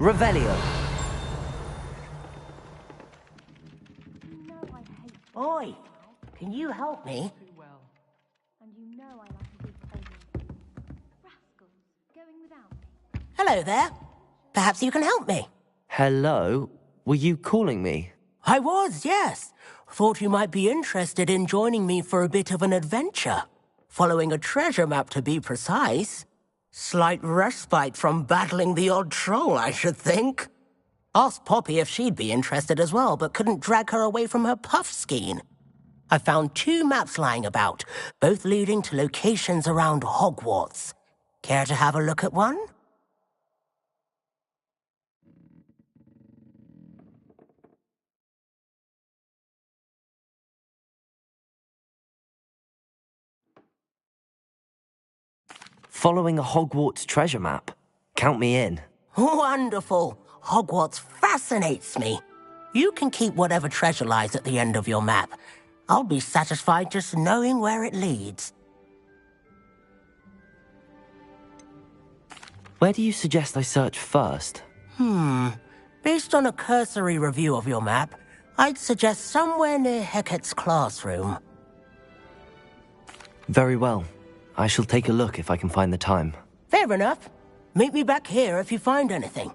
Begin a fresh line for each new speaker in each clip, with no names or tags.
Revelio. Oi, can you help me?
And you know I like a good pony. Rascals, going without me.
Hello there. Perhaps you can help me.
Hello? Were you calling me?
I was, yes. Thought you might be interested in joining me for a bit of an adventure. Following a treasure map, to be precise. Slight respite from battling the odd troll, I should think. Asked Poppy if she'd be interested as well, but couldn't drag her away from her puff skein. I found 2 maps lying about, both leading to locations around Hogwarts. Care to have a look at one?
Following a Hogwarts treasure map? Count me in.
Wonderful. Hogwarts fascinates me. You can keep whatever treasure lies at the end of your map. I'll be satisfied just knowing where it leads.
Where do you suggest I search first?
Based on a cursory review of your map, I'd suggest somewhere near Hecat's classroom.
Very well. I shall take a look if I can find the time.
Fair enough. Meet me back here if you find anything.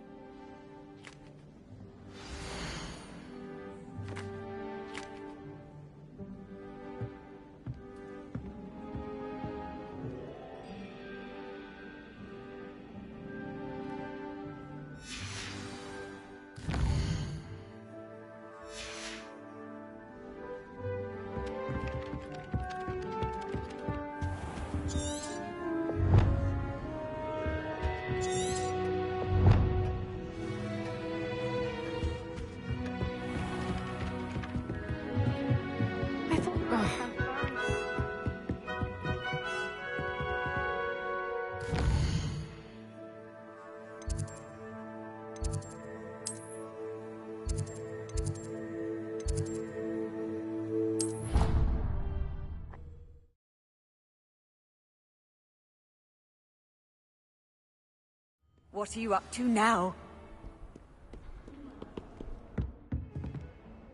What are you up to now?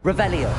Revelio.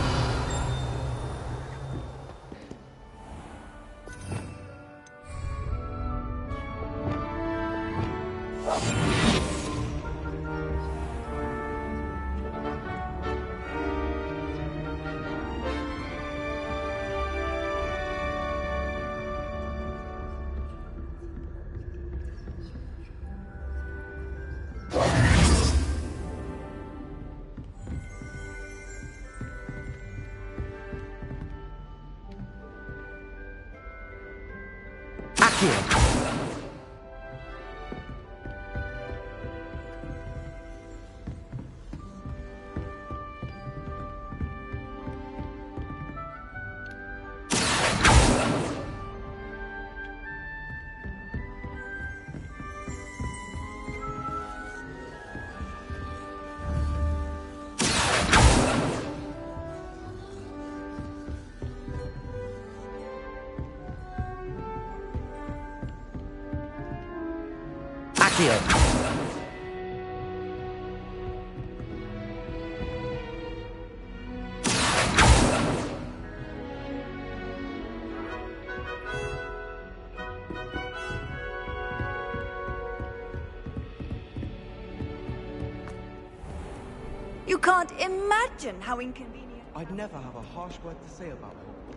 You can't imagine how inconvenient.
I'd never have a harsh word to say about Hogwarts.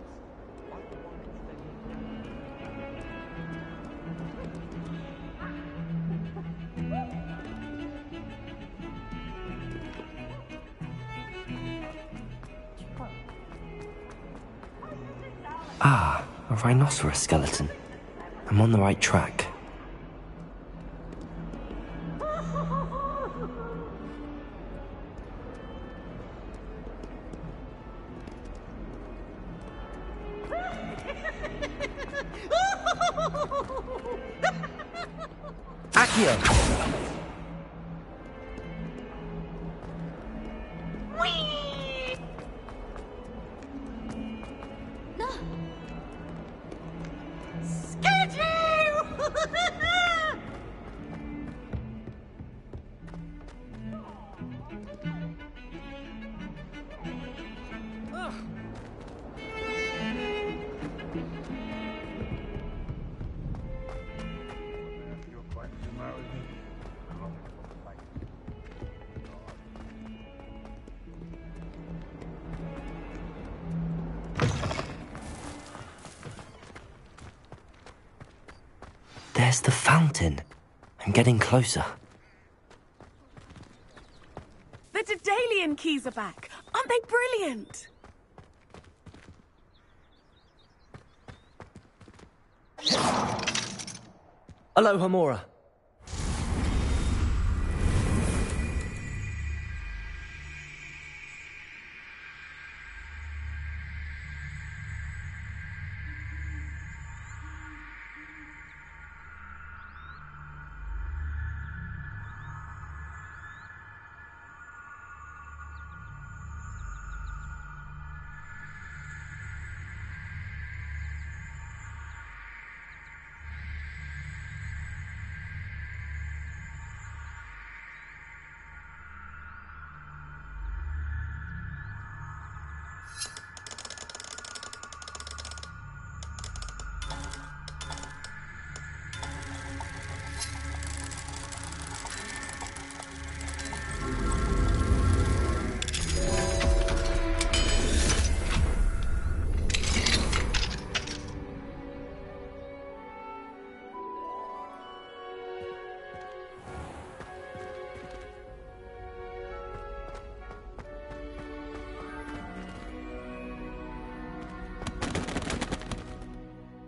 Ah, a rhinoceros skeleton. I'm on the right track. Accio! There's the fountain. I'm getting closer.
The Daedalian keys are back. Aren't they brilliant?
Aloha, Mora.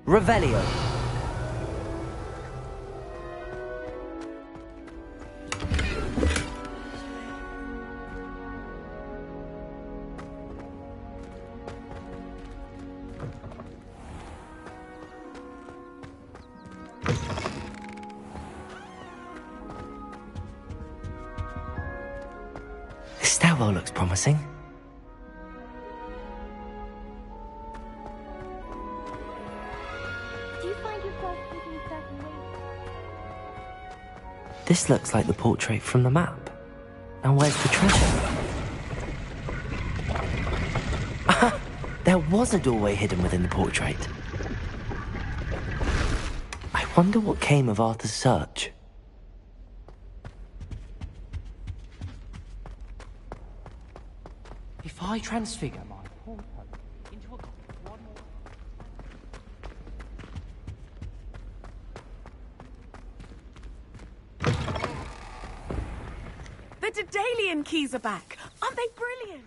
Revelio. This stairwell looks promising.
Do you find yourself thinking certain ways?
This looks like the portrait from the map. Now where's the treasure? Aha! There was a doorway hidden within the portrait. I wonder what came of Arthur's search.
If I transfigure my portrait into a one
The Daedalian keys are back. Aren't they brilliant?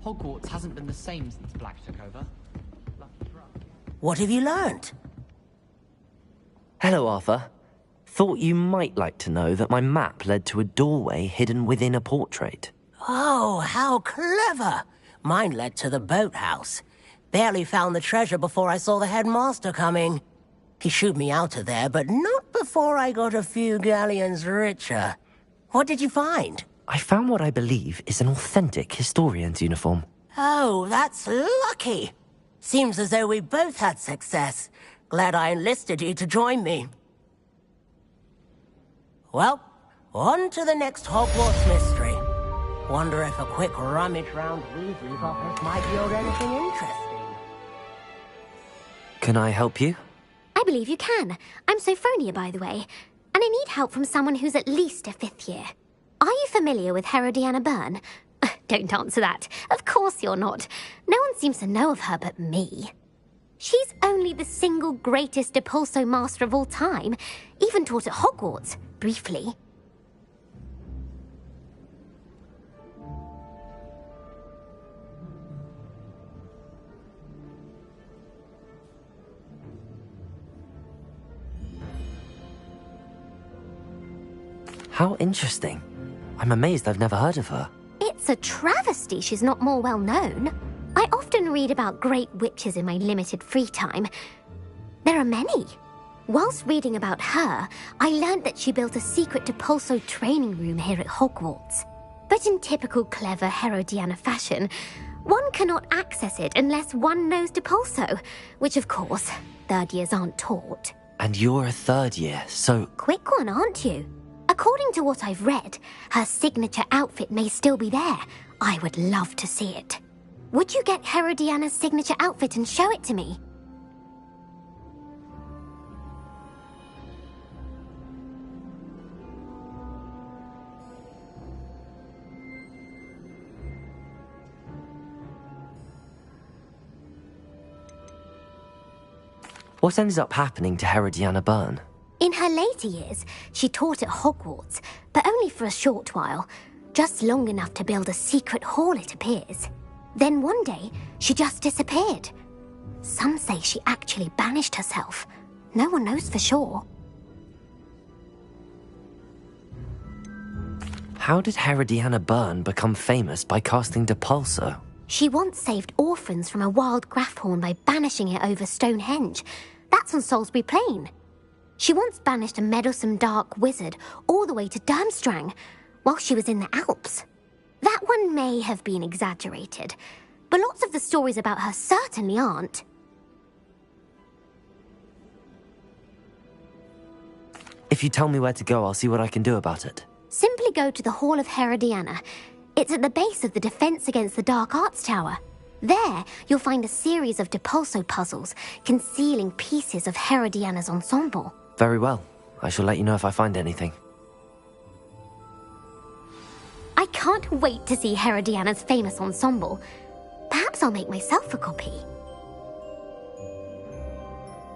Hogwarts hasn't been the same since Black took over. Lucky for us.
What have you learnt?
Hello, Arthur. Thought you might like to know that my map led to a doorway hidden within a portrait.
Oh, how clever! Mine led to the boathouse. Barely found the treasure before I saw the headmaster coming. He shooed me out of there, but not before I got a few galleons richer. What did you find?
I found what I believe is an authentic historian's uniform.
Oh, that's lucky. Seems as though we both had success. Glad I enlisted you to join me. Well, on to the next Hogwarts mystery. Wonder if a quick rummage round Weasley's office might yield anything interesting.
Can I help you?
I believe you can. I'm Sophronia, by the way. And I need help from someone who's at least a 5th year. Are you familiar with Herodiana Byrne? Don't answer that. Of course you're not. No one seems to know of her but me. She's only the single greatest Depulso master of all time. Even taught at Hogwarts, briefly.
How interesting. I'm amazed I've never heard of her.
It's a travesty she's not more well known. I often read about great witches in my limited free time. There are many. Whilst reading about her, I learned that she built a secret Depulso training room here at Hogwarts. But in typical clever Herodiana fashion, one cannot access it unless one knows Depulso, which of course, 3rd years aren't taught.
And you're a 3rd year, so...
Quick one, aren't you? According to what I've read, her signature outfit may still be there. I would love to see it. Would you get Herodiana's signature outfit and show it to me?
What ended up happening to Herodiana Byrne?
In her later years, she taught at Hogwarts, but only for a short while. Just long enough to build a secret hall, it appears. Then one day, she just disappeared. Some say she actually banished herself. No one knows for sure.
How did Herodiana Byrne become famous by casting Depulso?
She once saved orphans from a wild Grafhorn by banishing it over Stonehenge. That's on Salisbury Plain. She once banished a meddlesome dark wizard all the way to Durmstrang while she was in the Alps. That one may have been exaggerated, but lots of the stories about her certainly aren't.
If you tell me where to go, I'll see what I can do about it.
Simply go to the Hall of Herodiana. It's at the base of the Defense Against the Dark Arts Tower. There, you'll find a series of Depulso puzzles concealing pieces of Herodiana's ensemble.
Very well. I shall let you know if I find anything.
I can't wait to see Herodiana's famous ensemble. Perhaps I'll make myself a copy.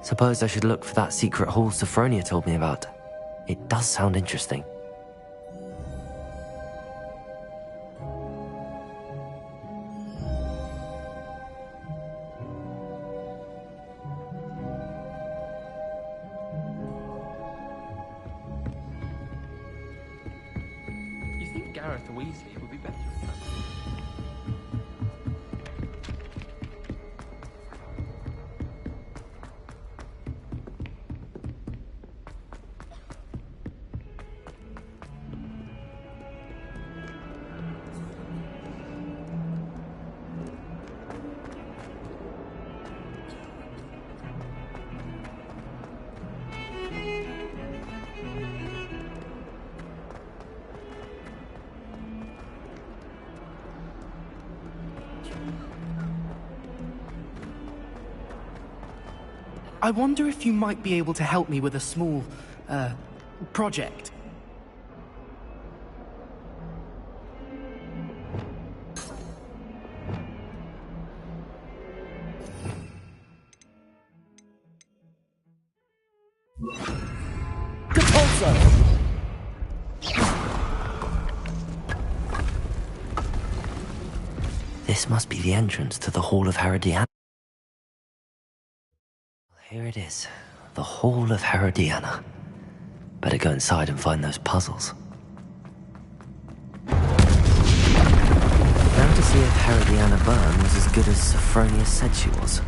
Suppose I should look for that secret hall Sophronia told me about. It does sound interesting.
You think Gareth Weasley would be better at that?
I wonder if you might be able to help me with a small, project.
This must be the entrance to the Hall of Herodiana. Here it is, the Hall of Herodiana. Better go inside and find those puzzles. Now to see if Herodiana Byrne was as good as Sophronia said she was.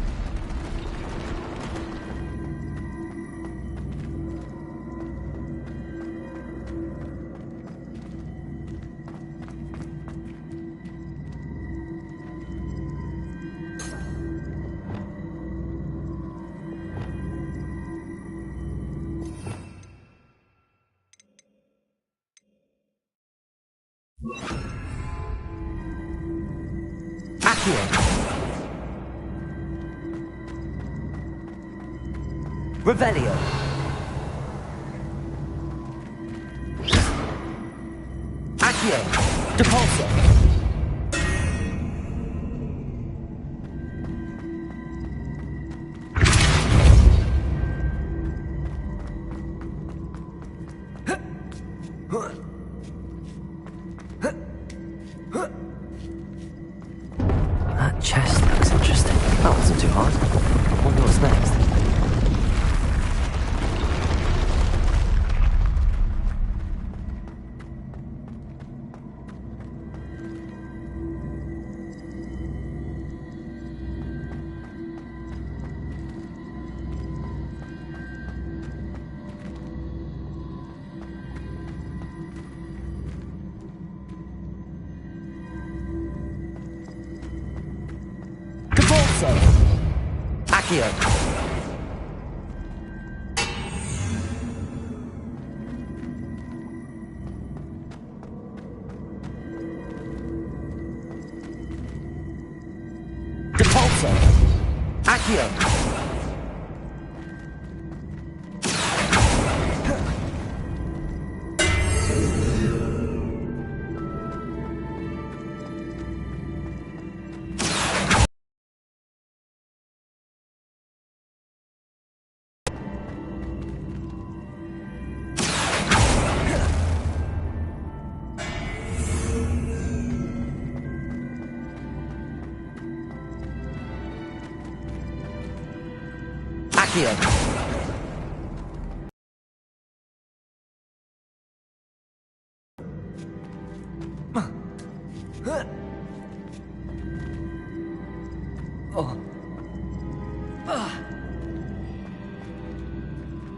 Accio. Revelio. Accio. Depulso. That chest looks interesting. That wasn't too hard. Wonder what's next. Accio. Depulso. Accio. Accio.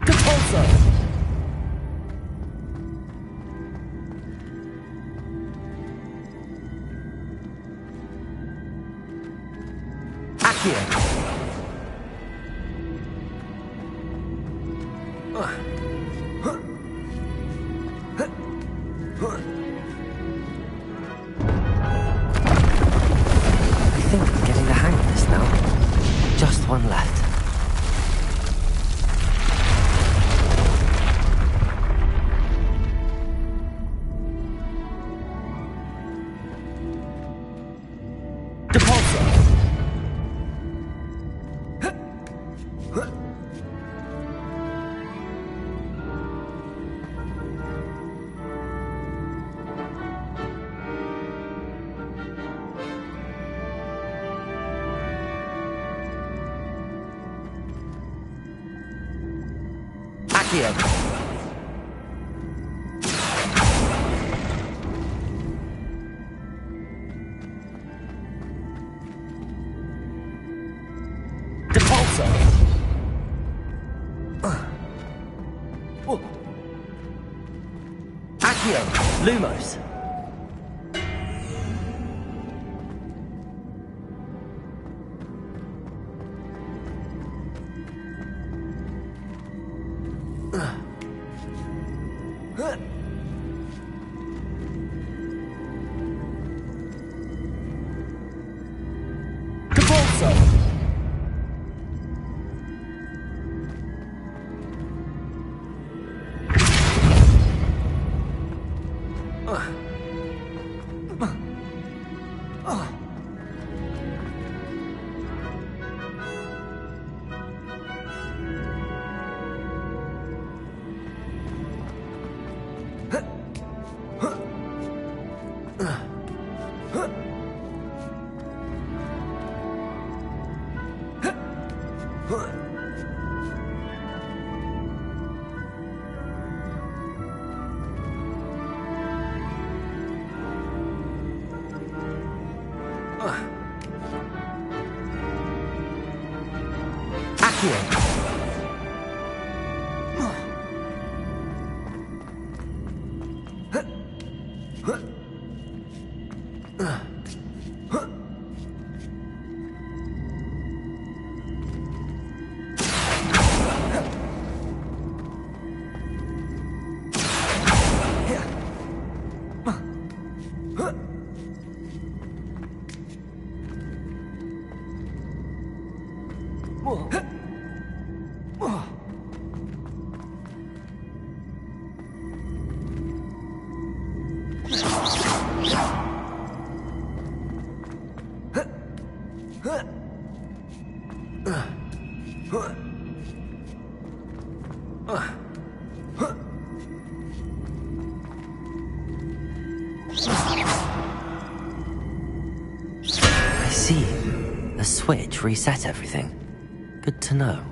Depulso. Accio. I think I'm getting the hang of this now. Just one left. Depulso. Accio. Depulso. Accio. Lumos. Depulso. Accio. I see. A switch reset everything. Good to know.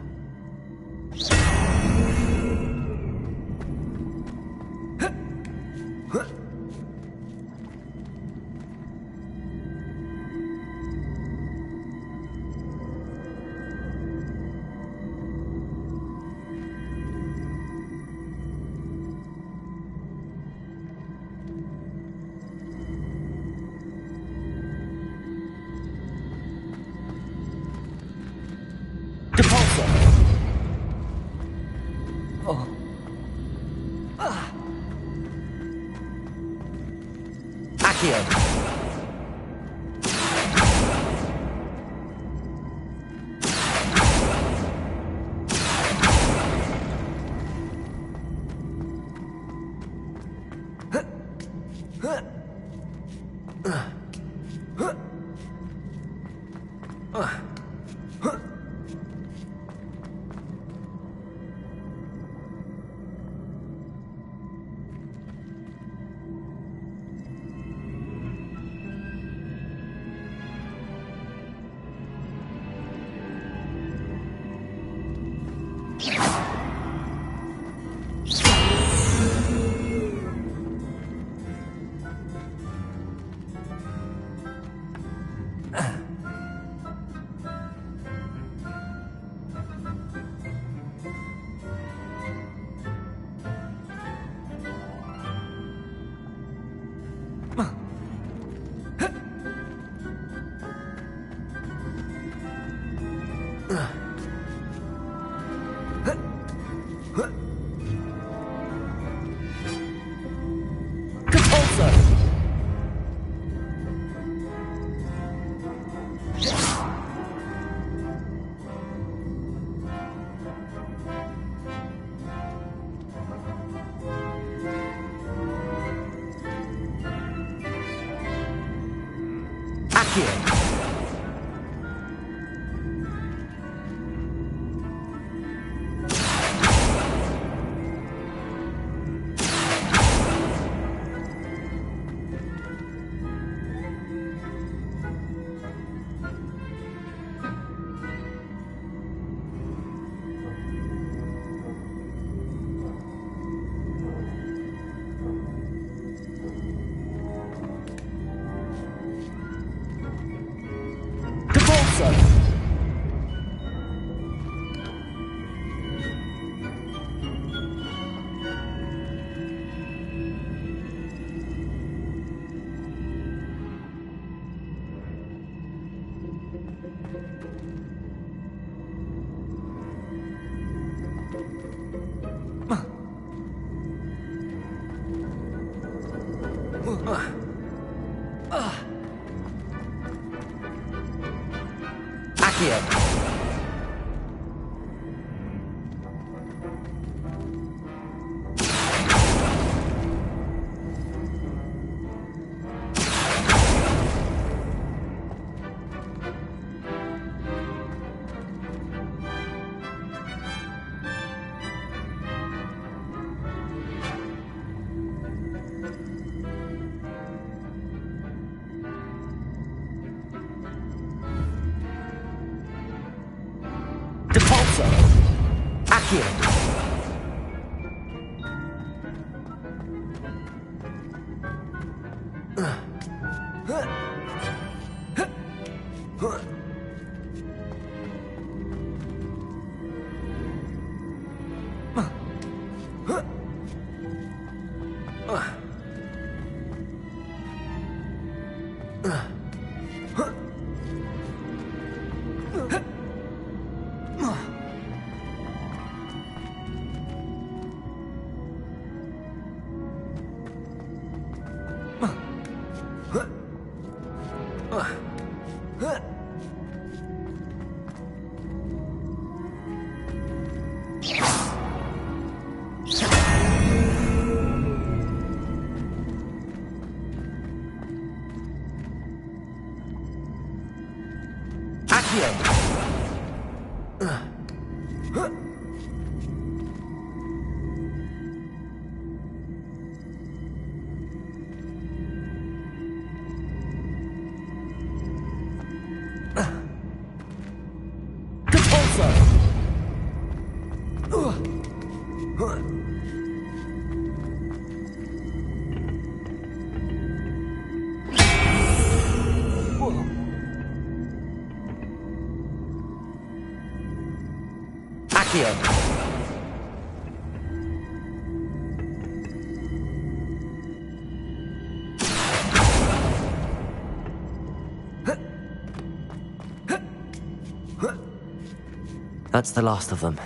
That's the last of them.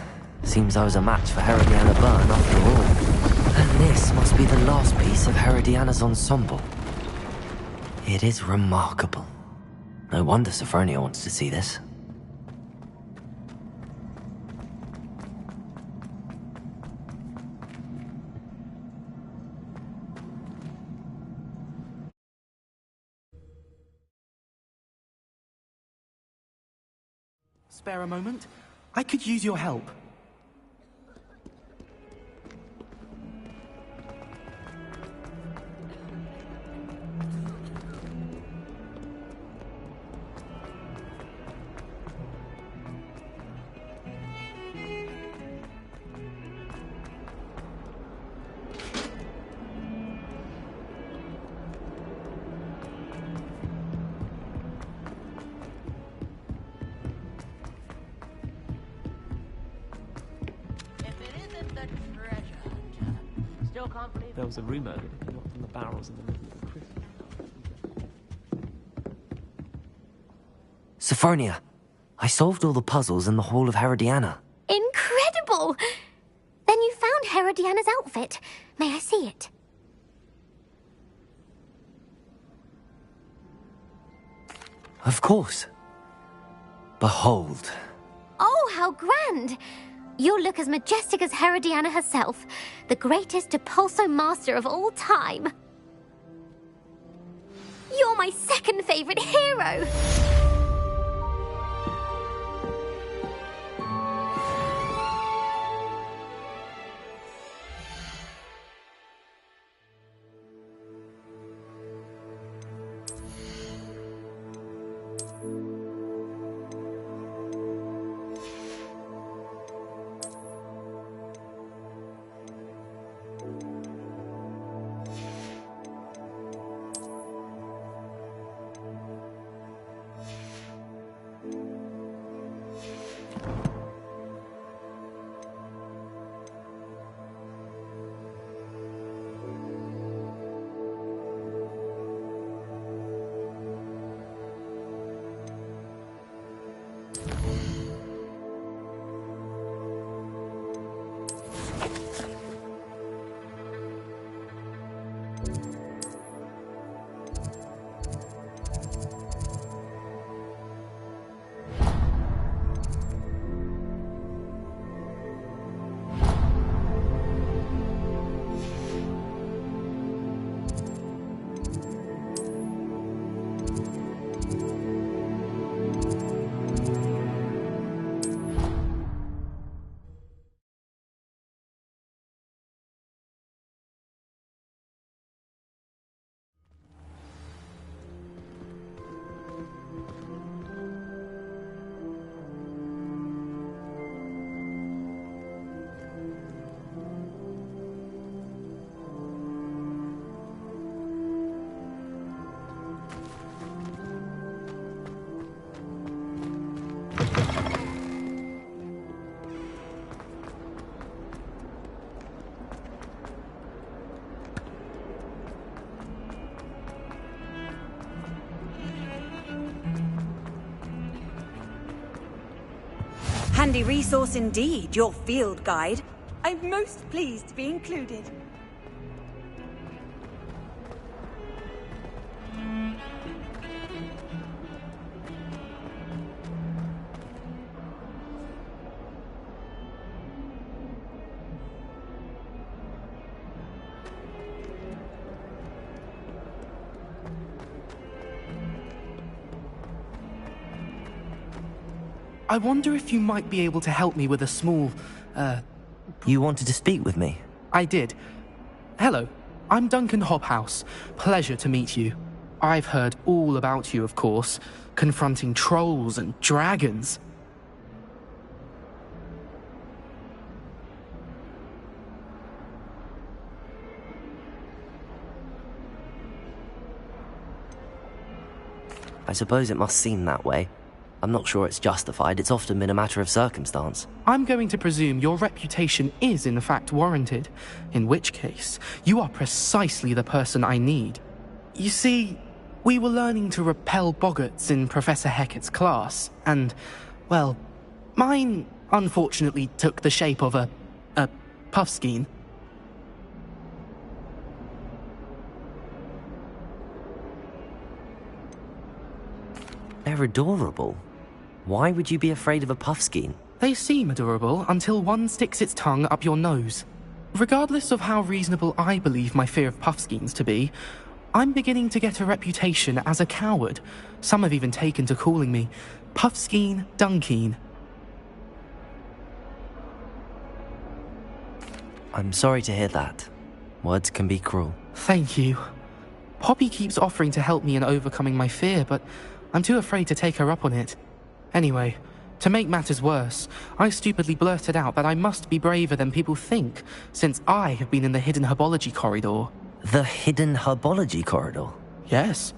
Seems I was a match for Herodiana Byrne after all. And this must be the last piece of Herodiana's ensemble. It is remarkable. No wonder Sophronia wants to see this.
Spare a moment? I could use your help.
There was a rumor that if you knocked on the barrels in the middle of the Christmas.
Sophronia, I solved all the puzzles in the Hall of Herodiana.
Incredible! Then you found Herodiana's outfit. May I see it?
Of course. Behold.
Oh, how grand! You'll look as majestic as Herodiana herself, the greatest Depulso master of all time. You're my second favorite hero!
Handy resource indeed, your field guide. I'm most pleased to be included.
I wonder if you might be able to help me with a small,
You wanted to speak with me?
I did. Hello, I'm Duncan Hobhouse. Pleasure to meet you. I've heard all about you, of course, confronting trolls and dragons.
I suppose it must seem that way. I'm not sure it's justified. It's often been a matter of circumstance.
I'm going to presume your reputation is in fact warranted, in which case, you are precisely the person I need. You see, we were learning to repel boggarts in Professor Hecat's class, and, well, mine unfortunately took the shape of a puffskein.
They're adorable. Why would you be afraid of a puffskein?
They seem adorable until one sticks its tongue up your nose. Regardless of how reasonable I believe my fear of puffskeins to be, I'm beginning to get a reputation as a coward. Some have even taken to calling me Puffskein Dunkeen.
I'm sorry to hear that. Words can be cruel.
Thank you. Poppy keeps offering to help me in overcoming my fear, but I'm too afraid to take her up on it. Anyway, to make matters worse, I stupidly blurted out that I must be braver than people think, since I have been in the hidden herbology corridor.
The hidden herbology corridor?
Yes.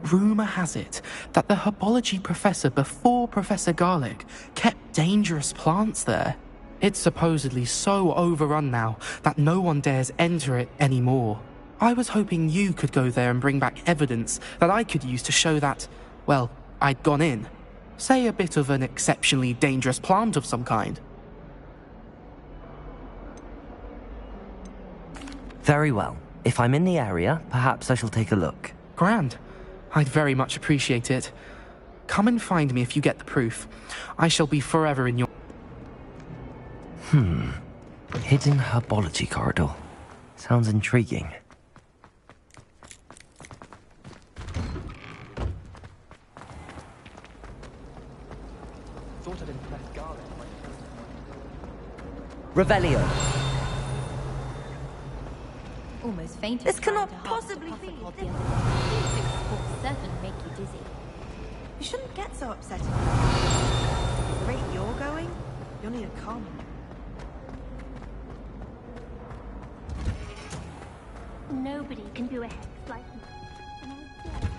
Rumour has it that the herbology professor before Professor Garlic kept dangerous plants there. It's supposedly so overrun now that no one dares enter it anymore. I was hoping you could go there and bring back evidence that I could use to show that, well, I'd gone in. Say a bit of an exceptionally dangerous plant of some kind.
Very well. If I'm in the area, perhaps I shall take a look.
Grand. I'd very much appreciate it. Come and find me if you get the proof. I shall be forever in your...
Hidden herbology corridor. Sounds intriguing. Revelio.
Almost fainted.
This cannot
trying to
possibly
half the
be.
puff the other day. These big sports certainly make you dizzy.
You shouldn't get so upset about it. The rate you're going, you'll need a calm.
Nobody can do a hex like me. And I was dead.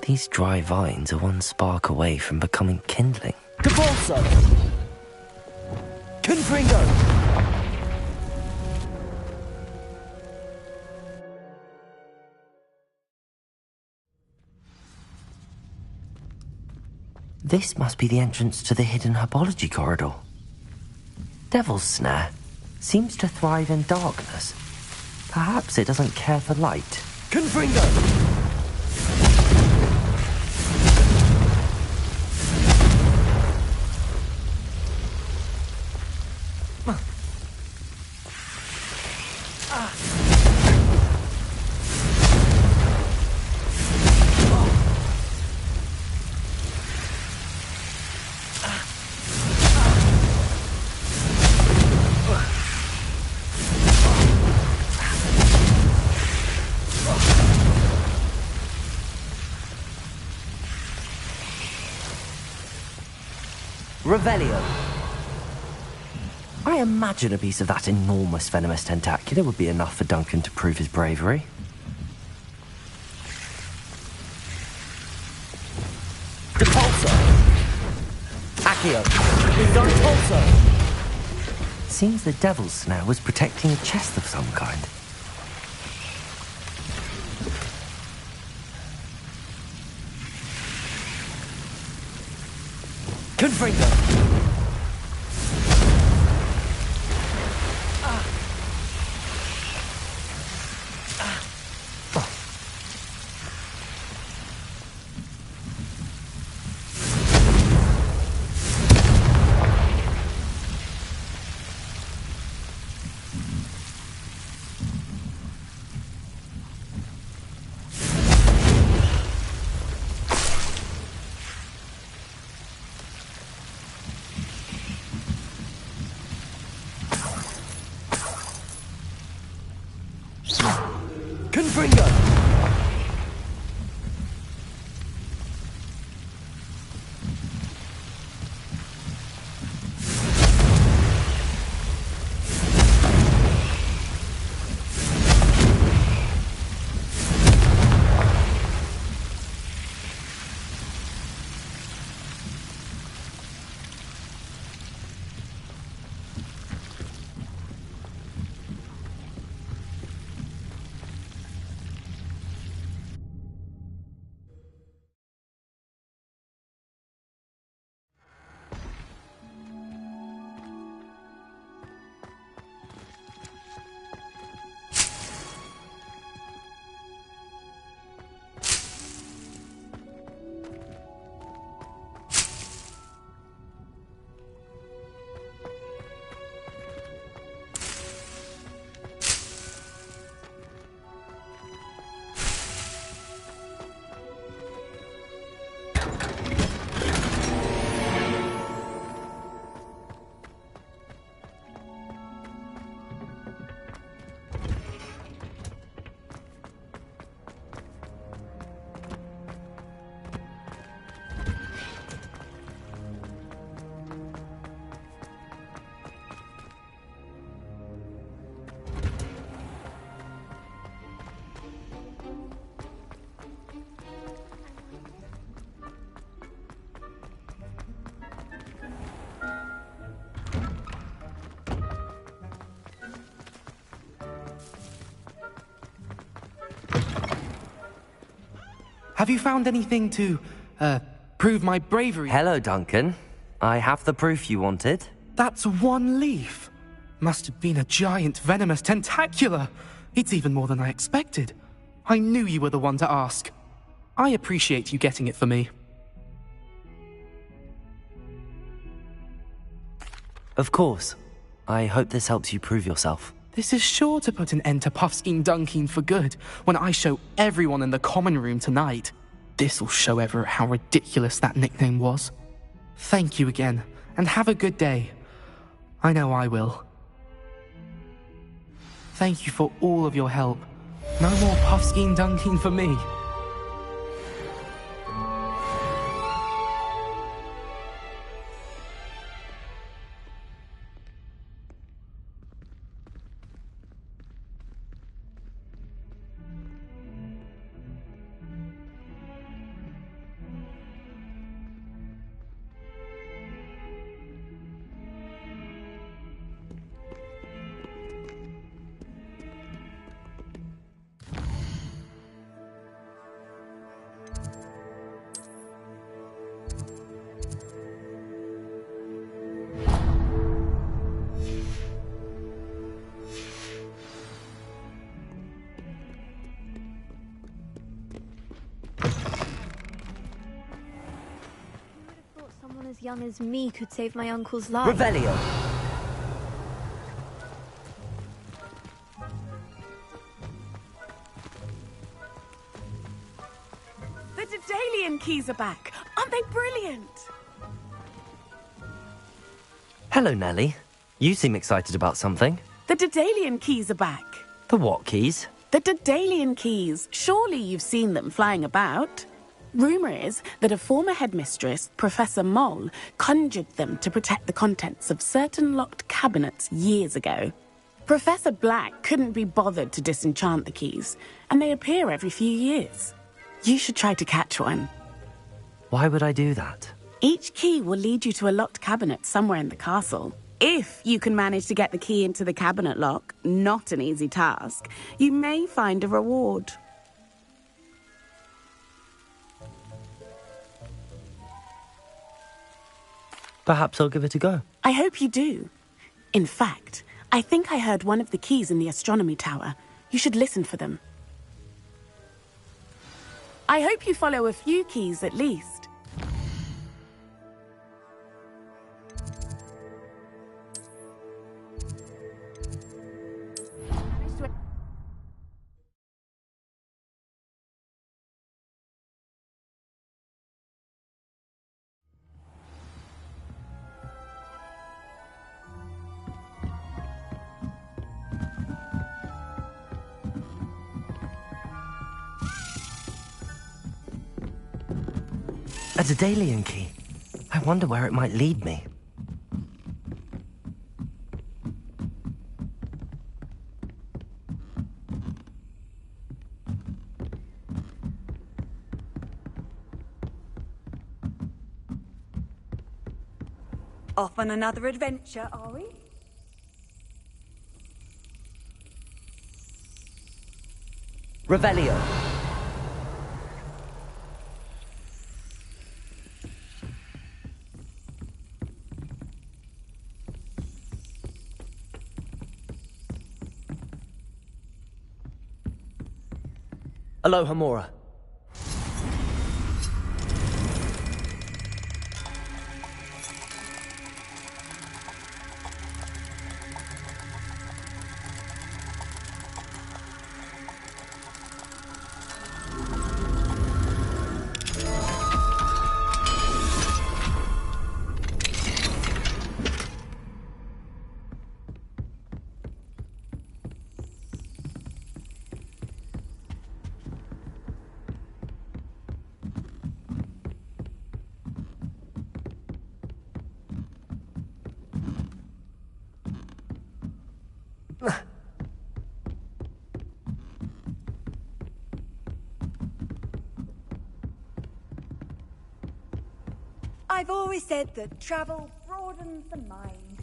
These dry vines are one spark away from becoming kindling.
Cabalso! Confringo!
This must be the entrance to the hidden herbology corridor. Devil's Snare seems to thrive in darkness. Perhaps it doesn't care for light.
Confringo!
Revelio. I imagine a piece of that enormous venomous tentacular would be enough for Duncan to prove his bravery. Depulso! Accio! Repulso! Seems the devil's snare was protecting a chest of some kind. Confringo! Confringo!
Have you found anything to, prove my bravery?
Hello, Duncan. I have the proof you wanted.
That's one leaf. Must have been a giant venomous tentacula. It's even more than I expected. I knew you were the one to ask. I appreciate you getting it for me.
Of course. I hope this helps you prove yourself.
This is sure to put an end to Puffskein Dunkin for good when I show everyone in the common room tonight. This'll show Everett how ridiculous that nickname was. Thank you again, and have a good day. I know I will. Thank you for all of your help. No more Puffskein Dunkin for me.
As young as me could save my uncle's life.
Revelio!
The Daedalian keys are back. Aren't they brilliant?
Hello, Nellie. You seem excited about something.
The Daedalian keys are back.
The what keys?
The Daedalian keys. Surely you've seen them flying about. Rumour is that a former headmistress, Professor Moll, conjured them to protect the contents of certain locked cabinets years ago. Professor Black couldn't be bothered to disenchant the keys, and they appear every few years. You should try to catch one.
Why would I do that?
Each key will lead you to a locked cabinet somewhere in the castle. If you can manage to get the key into the cabinet lock, not an easy task, you may find a reward.
Perhaps I'll give it a go.
I hope you do. In fact, I think I heard one of the keys in the astronomy tower. You should listen for them. I hope you follow a few keys at least.
A Daedalian key. I wonder where it might lead me.
Off on another adventure, are we?
Revelio. Aloha Mora.
I've always said that travel broadens the mind.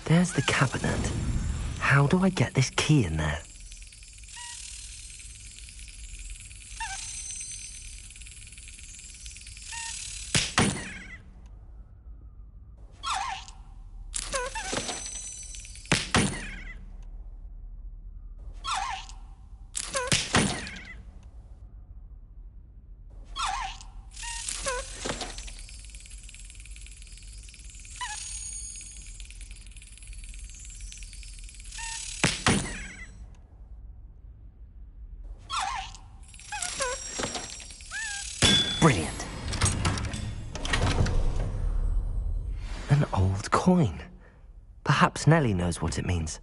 There's the cabinet. How do I get this key in there? Brilliant. An old coin. Perhaps Nellie knows what it means.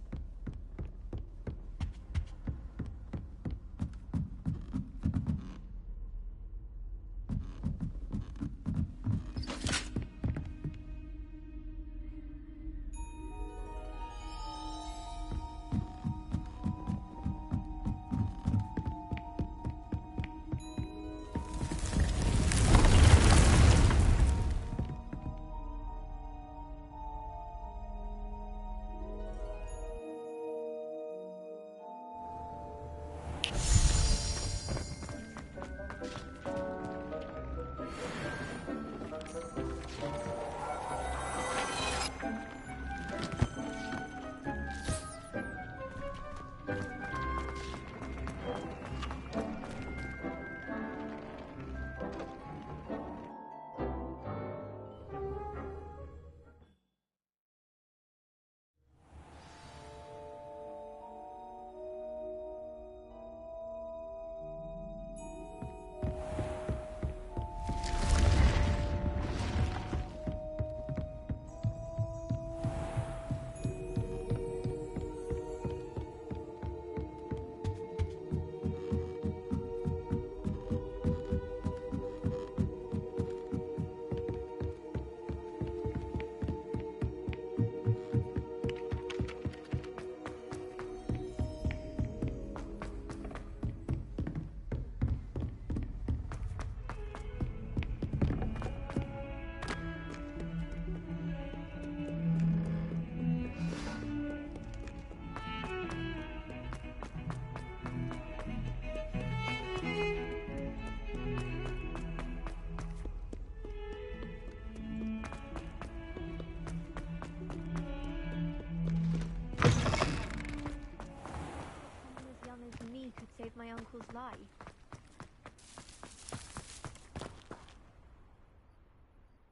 life.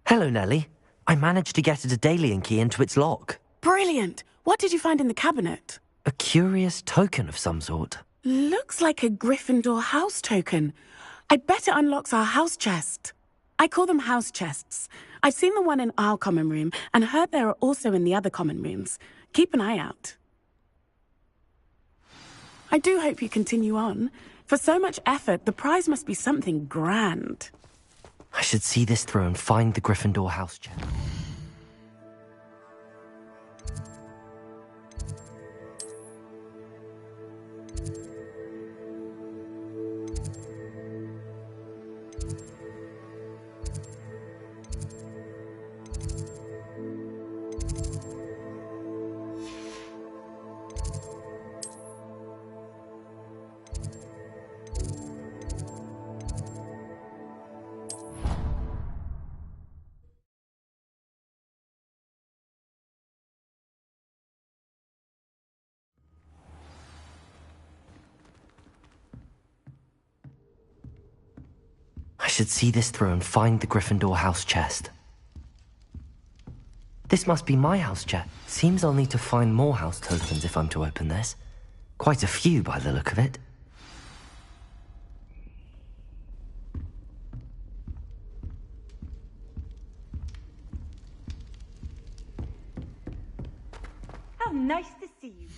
Hello, Nellie. I managed to get a Daedalian key into its lock.
Brilliant! What did you find in the cabinet?
A curious token of some sort.
Looks like a Gryffindor house token. I bet it unlocks our house chest. I call them house chests. I've seen the one in our common room and heard there are also in the other common rooms. Keep an eye out. I do hope you continue on. For so much effort, the prize must be something grand.
I should see this through and find the Gryffindor house chest. I should see this through and find the Gryffindor house chest. This must be my house chest. Seems I'll need to find more house tokens if I'm to open this. Quite a few by the look of it.
How nice to see you.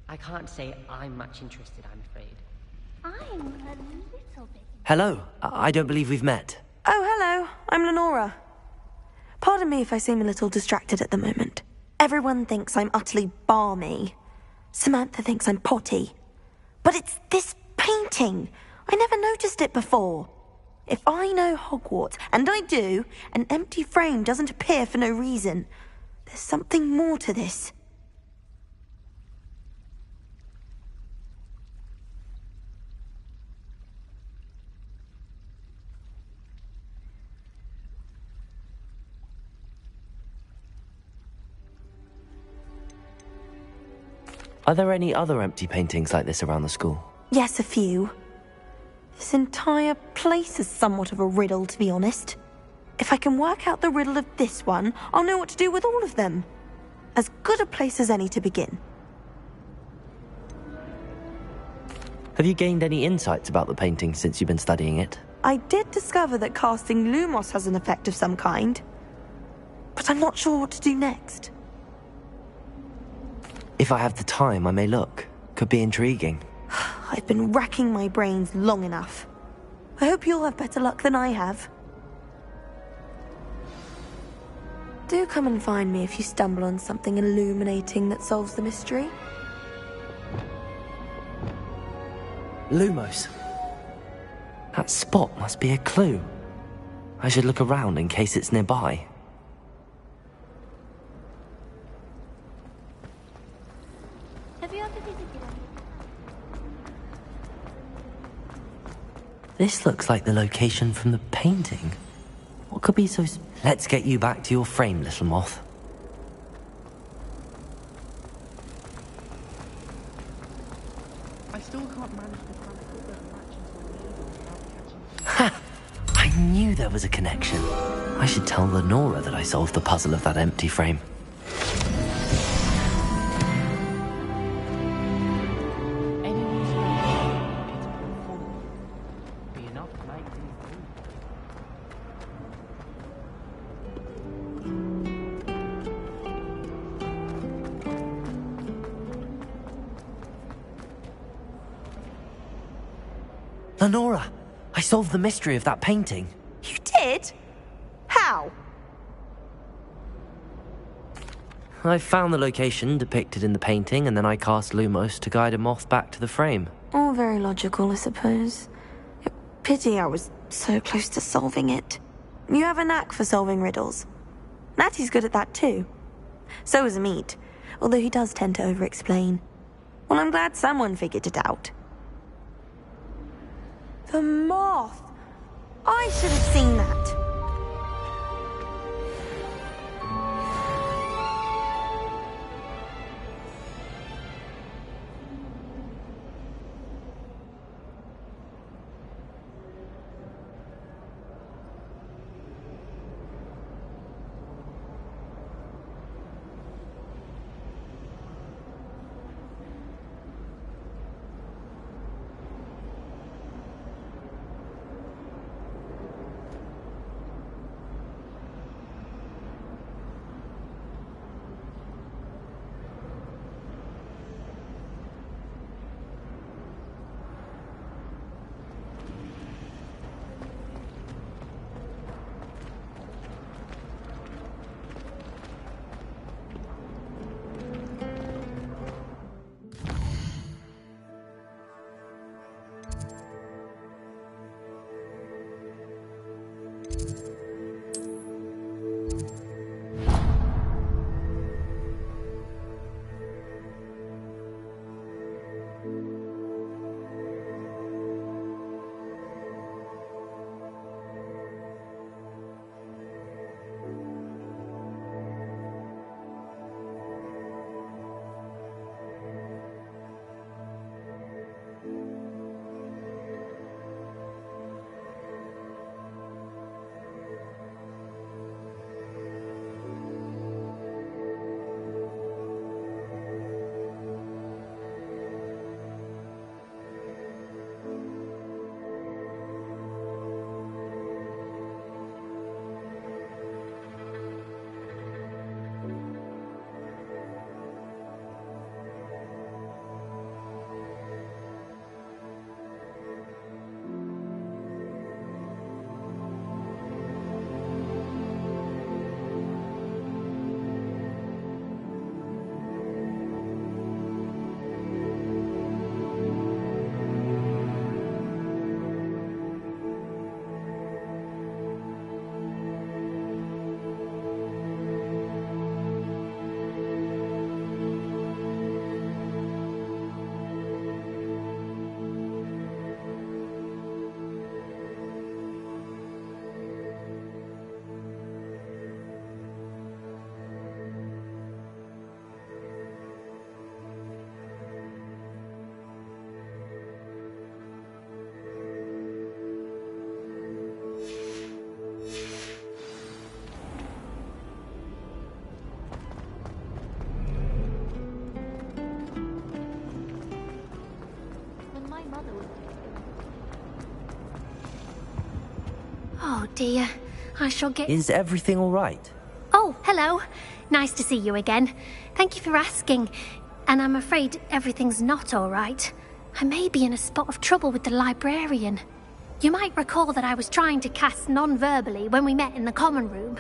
I can't say I'm much interested, I'm afraid.
I'm a little bit.
Hello. I don't believe we've met.
Oh, hello. I'm Lenora. Pardon me if I seem a little distracted at the moment. Everyone thinks I'm utterly balmy. Samantha thinks I'm potty. But it's this painting. I never noticed it before. If I know Hogwarts, and I do, an empty frame doesn't appear for no reason. There's something more to this.
Are there any other empty paintings like this around the school?
Yes, a few. This entire place is somewhat of a riddle, to be honest. If I can work out the riddle of this one, I'll know what to do with all of them. As good a place as any to begin.
Have you gained any insights about the painting since you've been studying it?
I did discover that casting Lumos has an effect of some kind. But I'm not sure what to do next.
If I have the time, I may look. Could be intriguing.
I've been racking my brains long enough. I hope you'll have better luck than I have. Do come and find me if you stumble on something illuminating that solves the mystery.
Lumos. That spot must be a clue. I should look around in case it's nearby.
Have you ever visited
This looks like the location from the painting. What could be so... Let's get you back to your frame, little moth.
I still can't manage to find a good match into my needle without catching...
Ha! I knew there was a connection. I should tell Lenora that I solved the puzzle of that empty frame. Lenora, I solved the mystery of that painting.
You did? How?
I found the location depicted in the painting, and then I cast Lumos to guide a moth back to the frame.
All very logical, I suppose. Pity I was so close to solving it. You have a knack for solving riddles. Natty's good at that too. So is Amit, although he does tend to over-explain. Well, I'm glad someone figured it out. The moth! I should have seen that.
Oh dear, I shall get...
Is everything all right?
Oh, hello. Nice to see you again. Thank you for asking. And I'm afraid everything's not all right. I may be in a spot of trouble with the librarian. You might recall that I was trying to cast non-verbally when we met in the common room.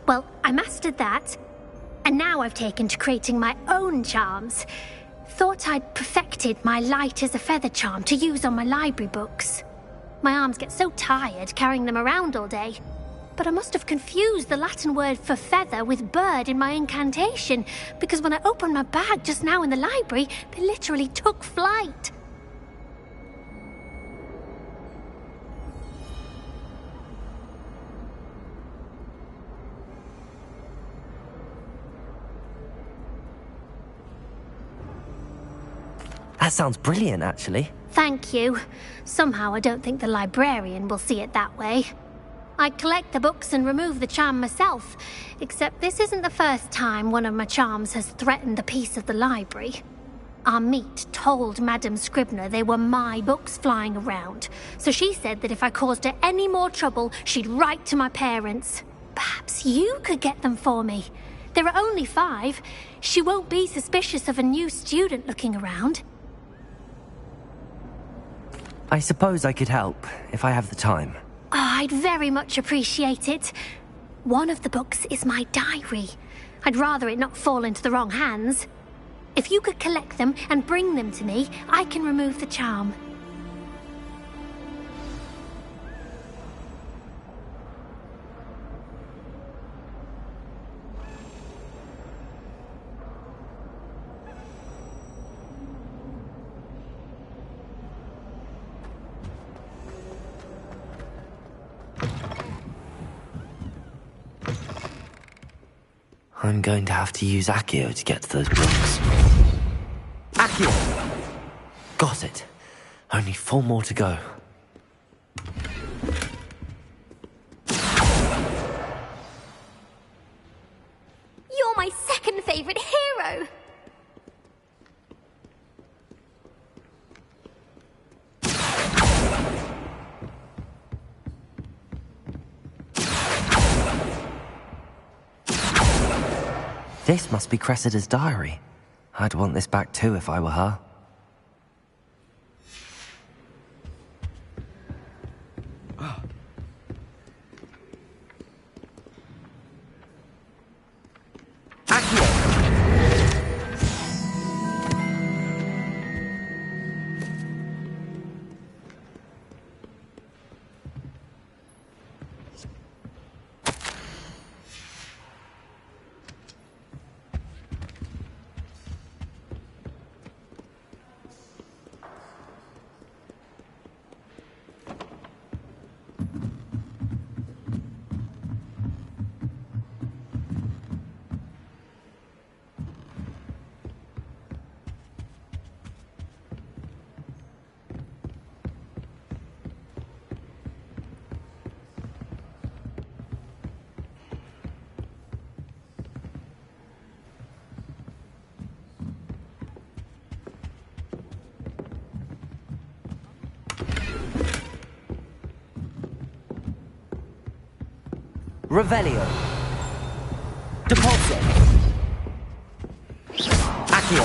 Well, I mastered that, and now I've taken to creating my own charms. Thought I'd perfected my light as a feather charm to use on my library books. My arms get so tired carrying them around all day. But I must have confused the Latin word for feather with bird in my incantation, because when I opened my bag just now in the library, they literally took flight.
That sounds brilliant, actually.
Thank you. Somehow I don't think the librarian will see it that way. I collect the books and remove the charm myself, except this isn't the first time one of my charms has threatened the peace of the library. Our meet told Madame Scribner they were my books flying around, so she said that if I caused her any more trouble, she'd write to my parents. Perhaps you could get them for me. There are only 5. She won't be suspicious of a new student looking around.
I suppose I could help, if I have the time.
Oh, I'd very much appreciate it. One of the books is my diary. I'd rather it not fall into the wrong hands. If you could collect them and bring them to me, I can remove the charm.
I'm going to have to use Accio to get to those books. Accio! Got it. Only 4 more to go.
You're my second favorite hero!
This must be Cressida's diary. I'd want this back too if I were her. Revelio. Depulso. Accio.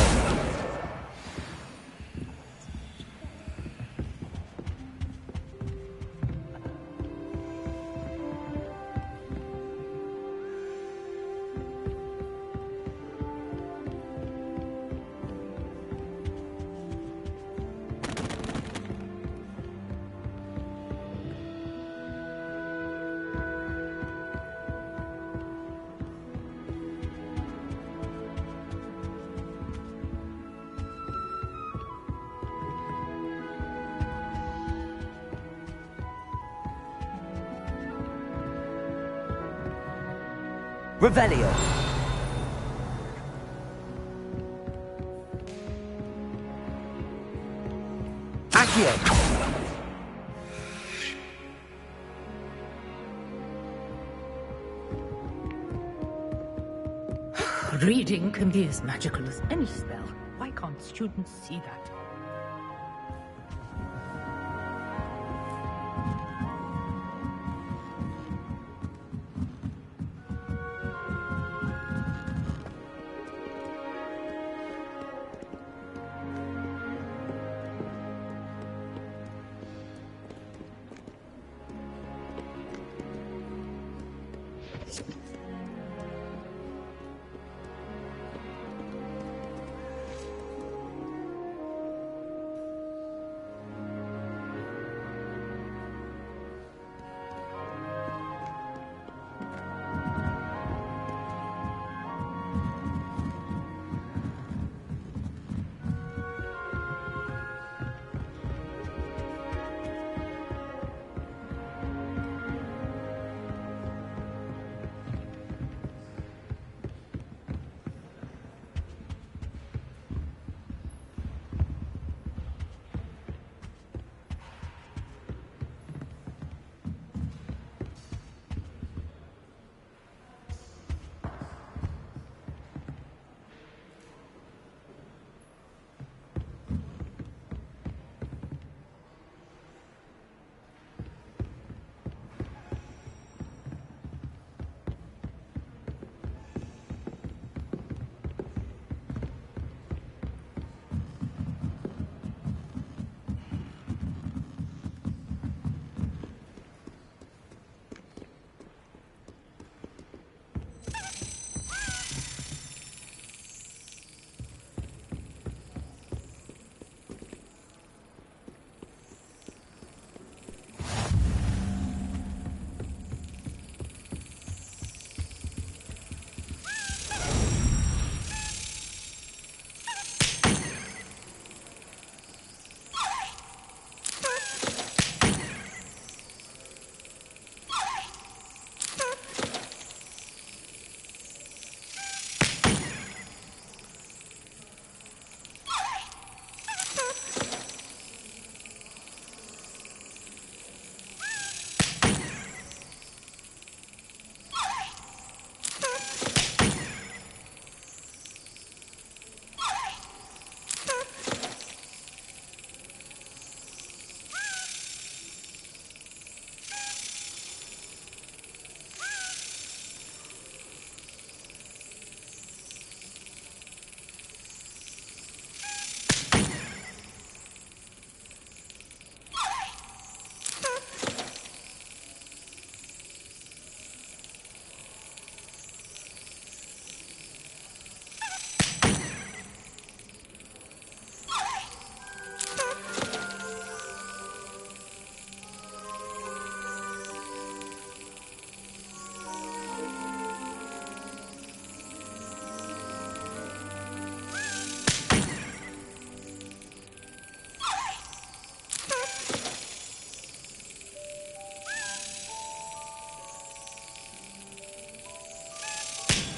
Revelio. Accio.
Reading can be as magical as any spell. Why can't students see that?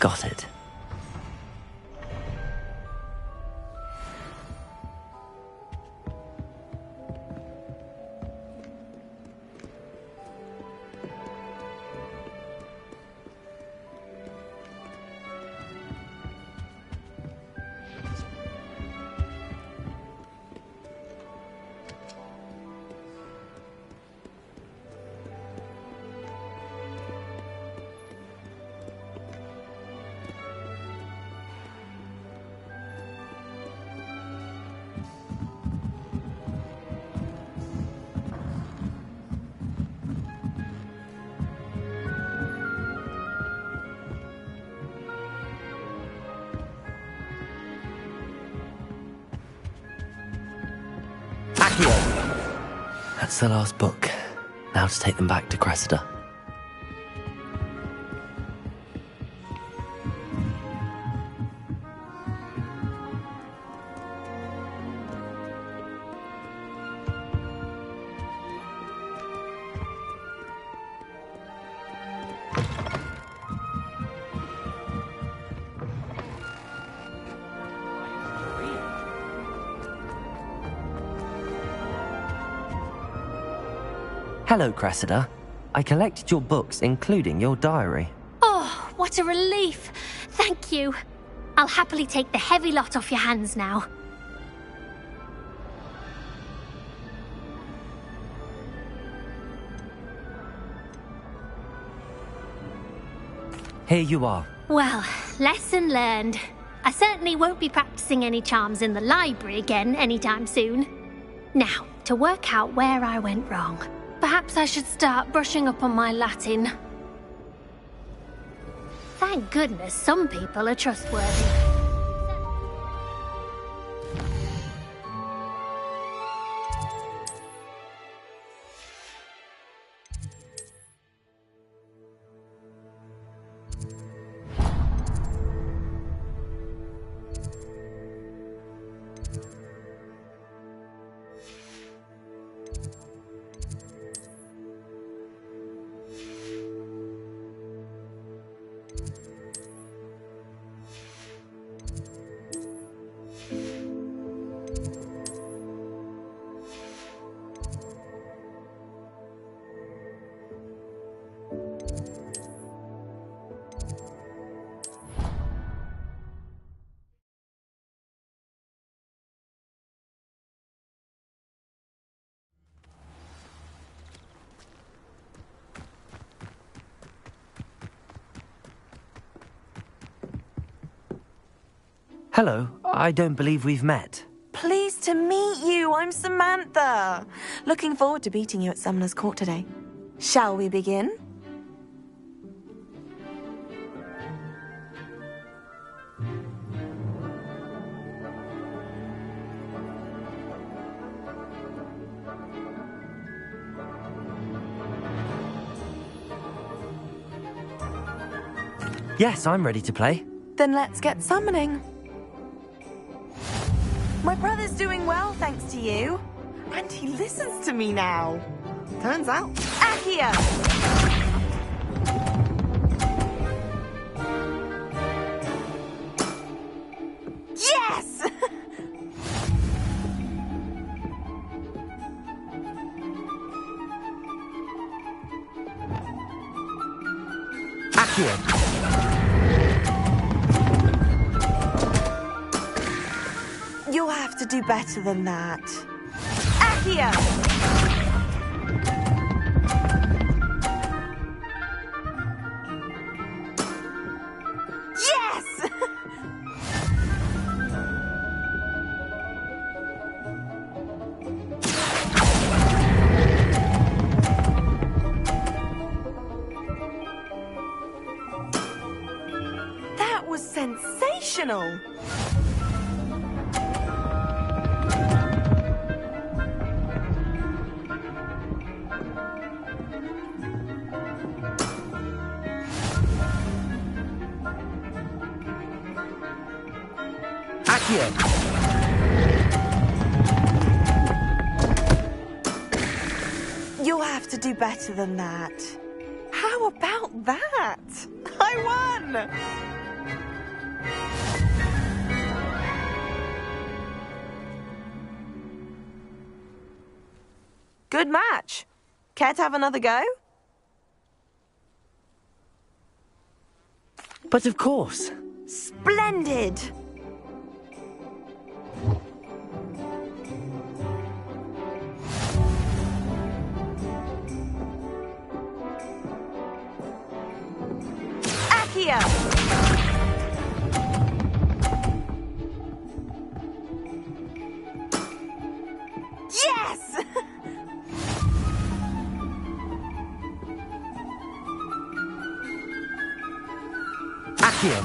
Got it. That's the last book. Now to take them back to Cressida. Hello, Cressida. I collected your books, including your diary.
Oh, what a relief. Thank you. I'll happily take the heavy lot off your hands now.
Here you are.
Well, lesson learned. I certainly won't be practicing any charms in the library again anytime soon. Now, to work out where I went wrong. Perhaps I should start brushing up on my Latin. Thank goodness some people are trustworthy.
Hello, I don't believe we've met.
Pleased to meet you. I'm Samantha. Looking forward to beating you at Summoner's Court today. Shall we begin?
Yes, I'm ready to play.
Then let's get summoning. My brother's doing well, thanks to you. And he listens to me now. Turns out, Accio! Yes!
Accio!
You'll have to do better than that. Accio! Yes! That was sensational! You'll have to do better than that. How about that? I won! Good match. Care to have another go?
But of course.
Splendid! Accio! Yes!
Accio!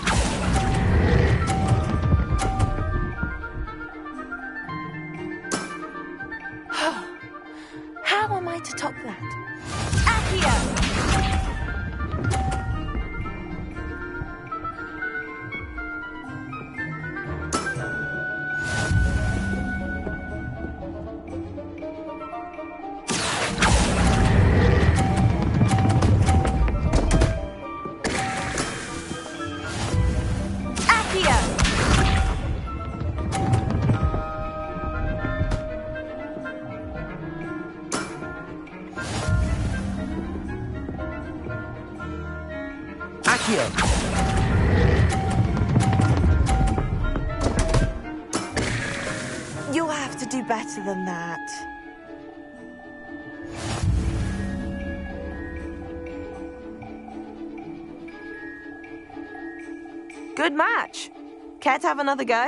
How am I to top that? Accio!
Accio!
You'll have to do better than that. Good match. Care to have another go?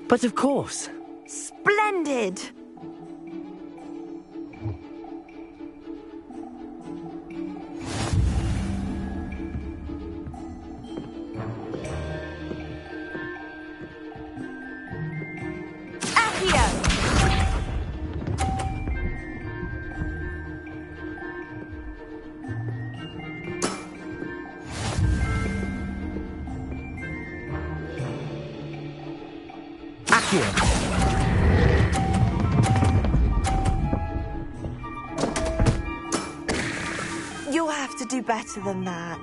But of course.
Splendid!
Accio!
You'll have to do better than that.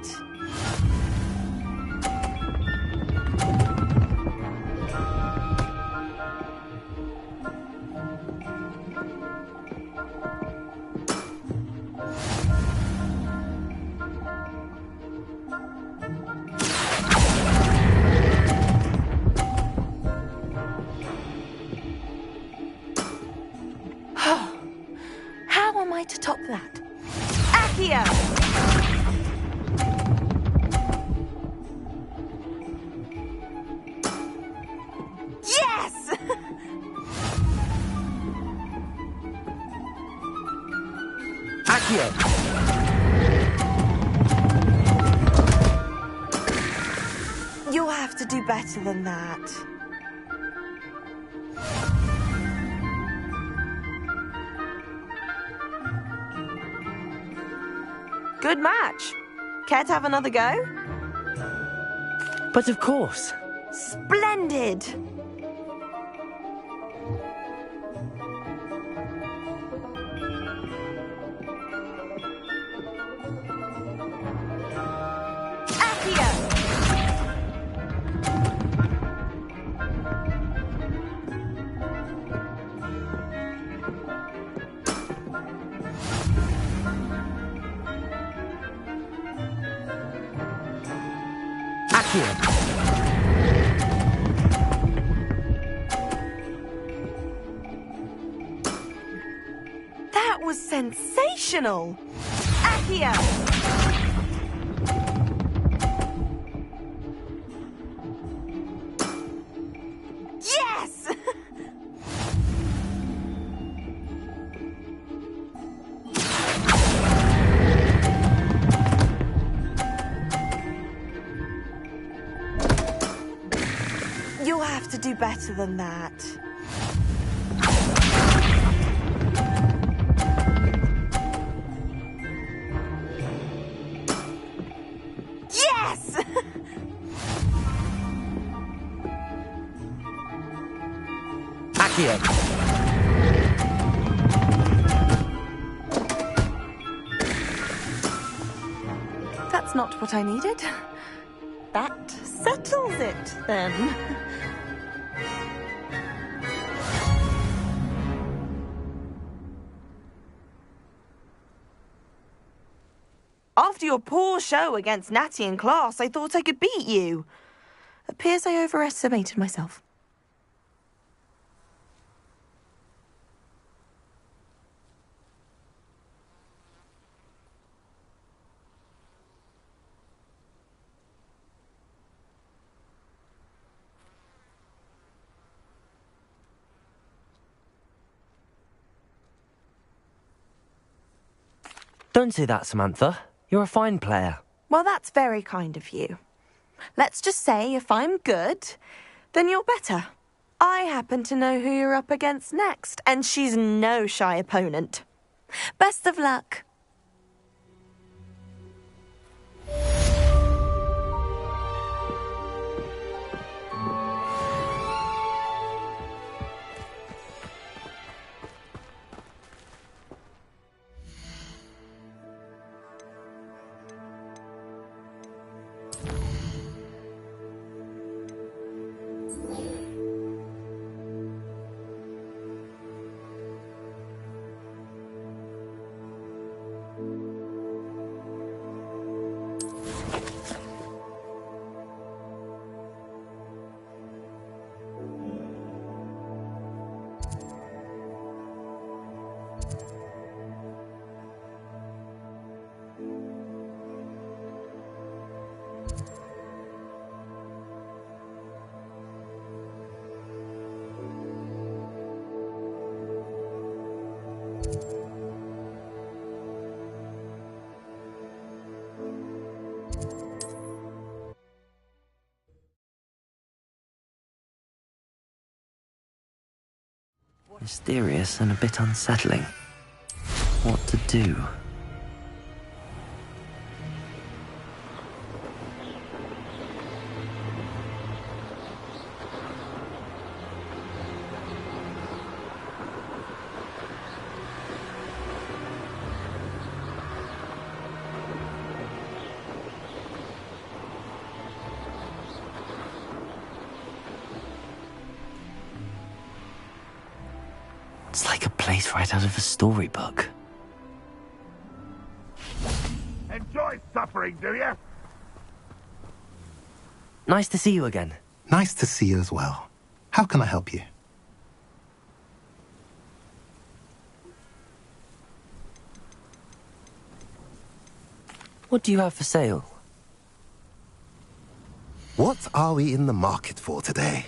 How am I to top that? Accio! Yes!
Accio!
You'll have to do better than that. Good match. Care to have another go?
But of course.
Splendid! Accio!
Accio!
That was sensational! Accio! Yes! You'll have to do better than that. Yes!
Accio!
That's not what I needed. That settles it, then. After your poor show against Natty in class, I thought I could beat you. Appears I overestimated myself.
Don't say that, Samantha. You're a fine player.
Well, that's very kind of you. Let's just say if I'm good, then you're better. I happen to know who you're up against next, and she's no shy opponent. Best of luck.
Mysterious and a bit unsettling. What to do? It's like a place right out of a storybook.
Enjoy suffering, do you?
Nice to see you again.
Nice to see you as well. How can I help you?
What do you have for sale?
What are we in the market for today?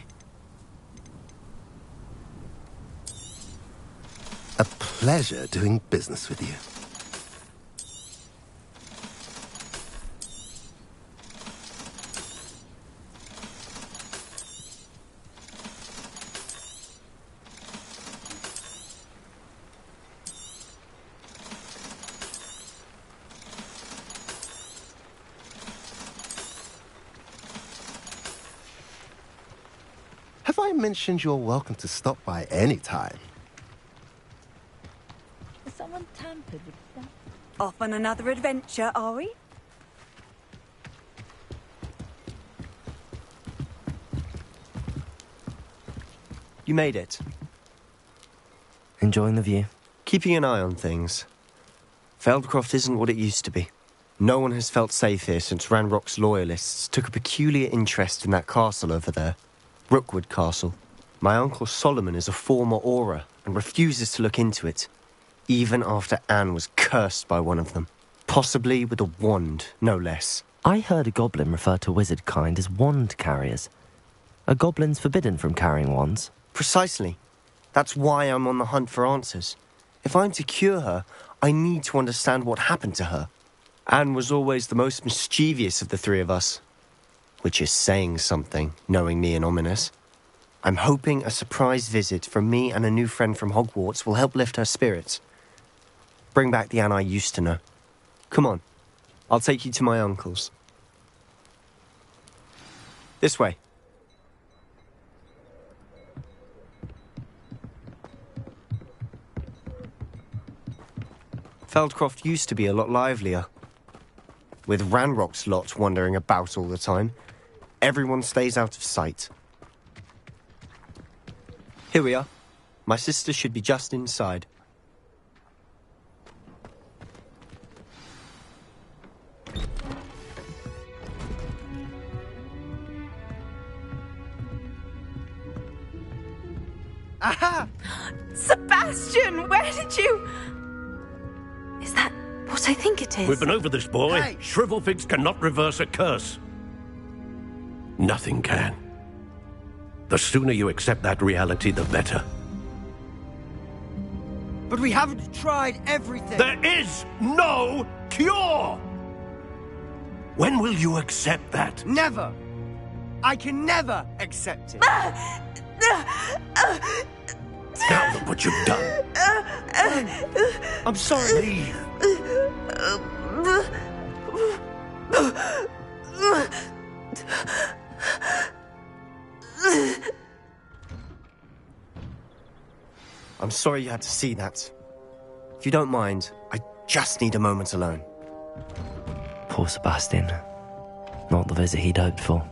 A pleasure doing business with you. Have I mentioned you're welcome to stop by any time?
Someone tampered with that.
Off on another adventure, are we?
You made it.
Enjoying the view?
Keeping an eye on things. Feldcroft isn't what it used to be. No one has felt safe here since Ranrock's loyalists took a peculiar interest in that castle over there. Rookwood Castle. My uncle Solomon is a former Auror and refuses to look into it, even after Anne was cursed by one of them. Possibly with a wand, no less.
I heard a goblin refer to wizard kind as wand carriers. Are goblins forbidden from carrying wands?
Precisely. That's why I'm on the hunt for answers. If I'm to cure her, I need to understand what happened to her. Anne was always the most mischievous of the three of us. Which is saying something, knowing me and ominous. I'm hoping a surprise visit from me and a new friend from Hogwarts will help lift her spirits. Bring back the Anne I used to know. Come on, I'll take you to my uncle's. This way. Feldcroft used to be a lot livelier. With Ranrock's lot wandering about all the time, everyone stays out of sight. Here we are. My sister should be just inside.
Aha! Sebastian, where did you... Is that what I think it is?
We've been over this, boy.
Hey.
Shrivelfigs cannot reverse a curse. Nothing can. The sooner you accept that reality, the better.
But we haven't tried everything.
There is no cure! When will you accept that?
Never! I can never accept it.
Now look what you've done.
I'm sorry.
Leave.
I'm sorry you had to see that. If you don't mind, I just need a moment alone.
Poor Sebastian. Not the visit he'd hoped for.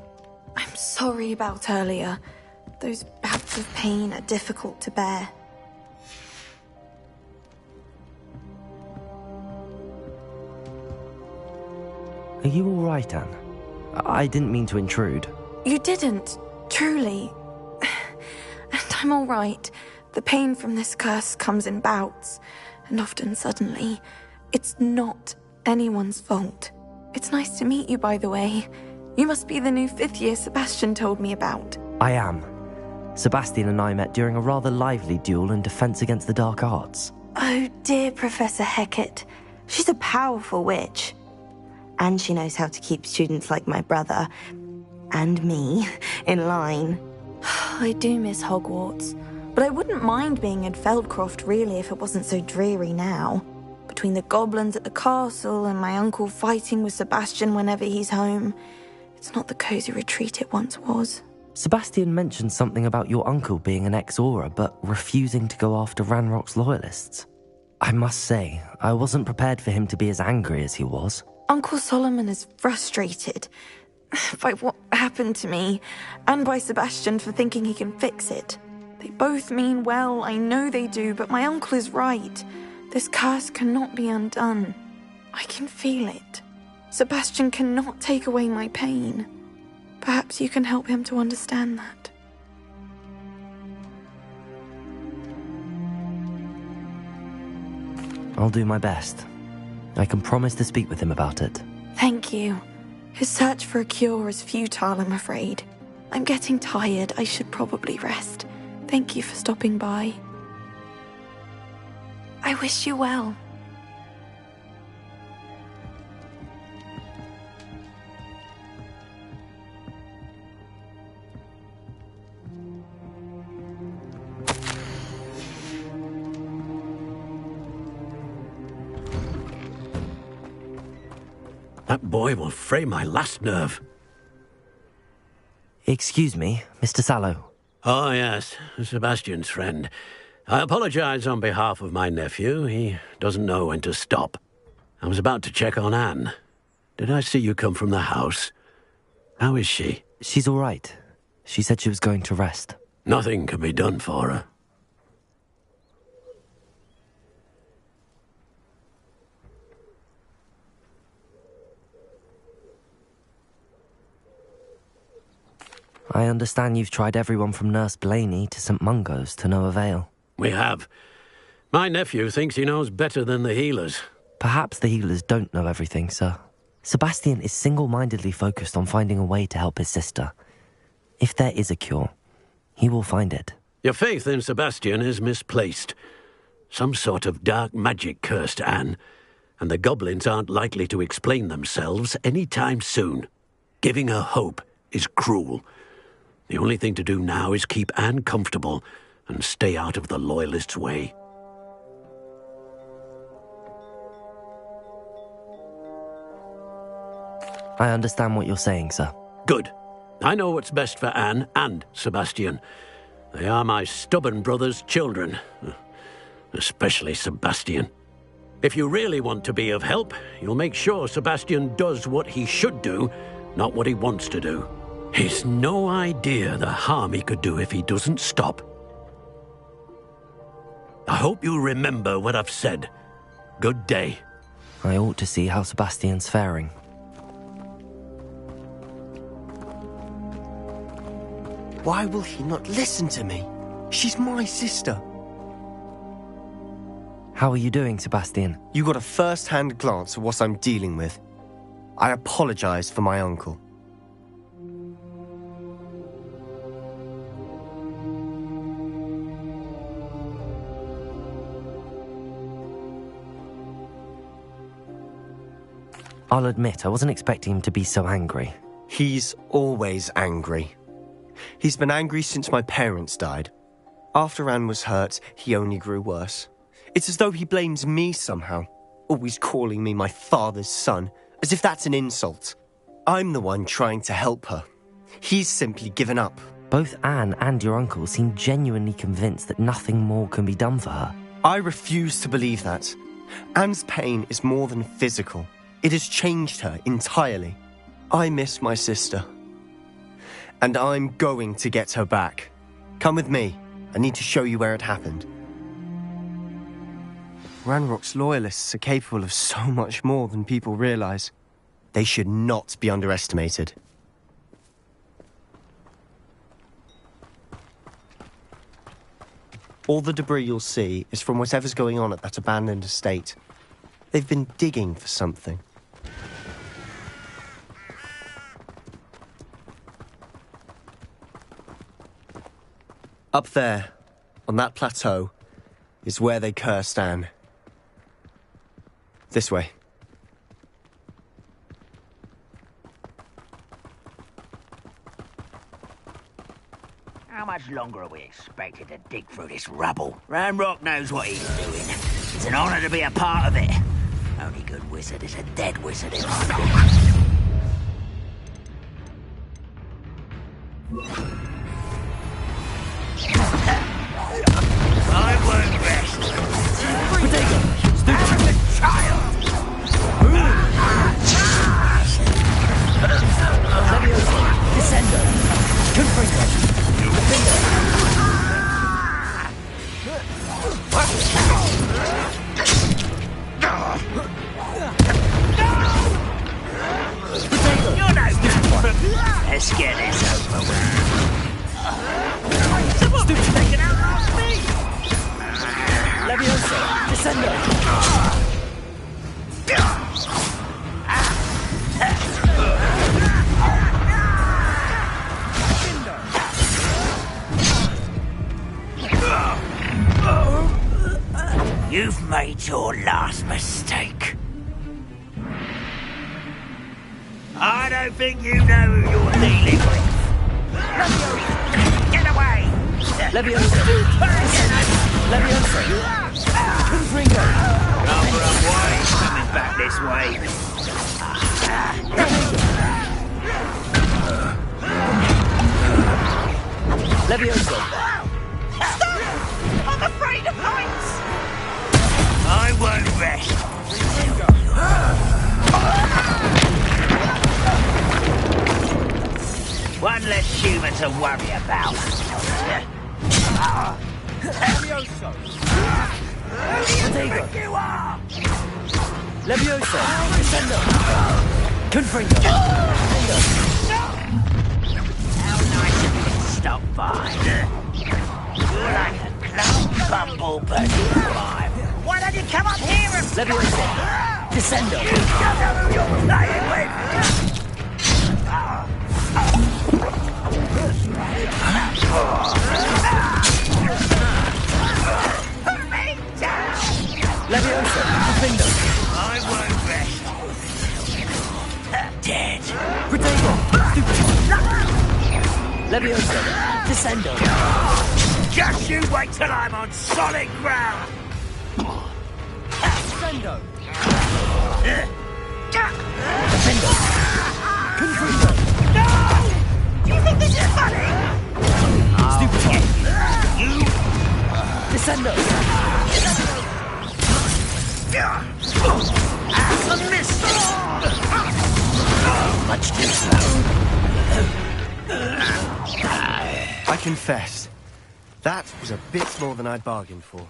I'm sorry about earlier. Those bouts of pain are difficult to bear.
Are you all right, Anne? I didn't mean to intrude.
You didn't, truly. And I'm all right. The pain from this curse comes in bouts, and often suddenly. It's not anyone's fault. It's nice to meet you, by the way. You must be the new 5th year Sebastian told me about.
I am. Sebastian and I met during a rather lively duel in Defense Against the Dark Arts.
Oh, dear Professor Hecat. She's a powerful witch.
And she knows how to keep students like my brother, and me, in line.
I do miss Hogwarts, but I wouldn't mind being in Feldcroft, really, if it wasn't so dreary now. Between the goblins at the castle and my uncle fighting with Sebastian whenever he's home, it's not the cosy retreat it once was.
Sebastian mentioned something about your uncle being an ex-Auror, but refusing to go after Ranrock's loyalists. I must say, I wasn't prepared for him to be as angry as he was.
Uncle Solomon is frustrated by what happened to me, and by Sebastian for thinking he can fix it. They both mean well, I know they do, but my uncle is right. This curse cannot be undone. I can feel it. Sebastian cannot take away my pain. Perhaps you can help him to understand that.
I'll do my best. I can promise to speak with him about it.
Thank you. His search for a cure is futile, I'm afraid. I'm getting tired. I should probably rest. Thank you for stopping by. I wish you well.
That boy will fray my last nerve.
Excuse me, Mr. Sallow.
Oh, yes, Sebastian's friend. I apologize on behalf of my nephew. He doesn't know when to stop. I was about to check on Anne. Did I see you come from the house? How is she?
She's all right. She said she was going to rest.
Nothing can be done for her.
I understand you've tried everyone from Nurse Blaney to St. Mungo's to no avail.
We have. My nephew thinks he knows better than the healers.
Perhaps the healers don't know everything, sir. Sebastian is single-mindedly focused on finding a way to help his sister. If there is a cure, he will find it.
Your faith in Sebastian is misplaced. Some sort of dark magic cursed Anne, and the goblins aren't likely to explain themselves any time soon. Giving her hope is cruel. The only thing to do now is keep Anne comfortable and stay out of the Loyalists' way.
I understand what you're saying, sir.
Good. I know what's best for Anne and Sebastian. They are my stubborn brother's children. Especially Sebastian. If you really want to be of help, you'll make sure Sebastian does what he should do, not what he wants to do. He's no idea the harm he could do if he doesn't stop. I hope you'll remember what I've said. Good day.
I ought to see how Sebastian's faring.
Why will he not listen to me? She's my sister.
How are you doing, Sebastian?
You got a first-hand glance at what I'm dealing with. I apologize for my uncle.
I'll admit, I wasn't expecting him to be so angry.
He's always angry. He's been angry since my parents died. After Anne was hurt, he only grew worse. It's as though he blames me somehow, always calling me my father's son, as if that's an insult. I'm the one trying to help her. He's simply given up.
Both Anne and your uncle seem genuinely convinced that nothing more can be done for her.
I refuse to believe that. Anne's pain is more than physical. It has changed her entirely. I miss my sister. And I'm going to get her back. Come with me. I need to show you where it happened. Ranrock's loyalists are capable of so much more than people realize. They should not be underestimated. All the debris you'll see is from whatever's going on at that abandoned estate. They've been digging for something. Up there, on that plateau, is where they cursed Anne. This way.
How much longer are we expected to dig through this rubble? Ranrock knows what he's doing. It's an honor to be a part of it. Only good wizard is a dead wizard in my book. I won't rest. Potato! Stupid child! Descendo! Confringo! Let's get this over with. Someone's taken out last me! Leviosa, Descendo! You've made your last mistake. I don't think you know who you're dealing with. Get away! Leviosa! Leviosa! Confringo! Number of ways coming back this way. Leviosa! Stop! I'm afraid of heights! I won't rest. One less human to worry about. Leviosa! Potato! You are! Leviosa! Descendo! Confringo! How nice of you to stop by. You're like a clown bumblebee. Why don't you come up here and... Leviosa! Descendo! You don't know who you're playing with! Put me down! Leviosa! Confringo! I won't rest. Dead. Potato! Leviosa! Descendo! Just you wait till I'm on solid ground! Descendo! Descendo! Confringo! No! Do you think this is funny? Stupid! You! Descendo! A miss! Much too slow.
I confess, that was a bit more than I'd bargained for.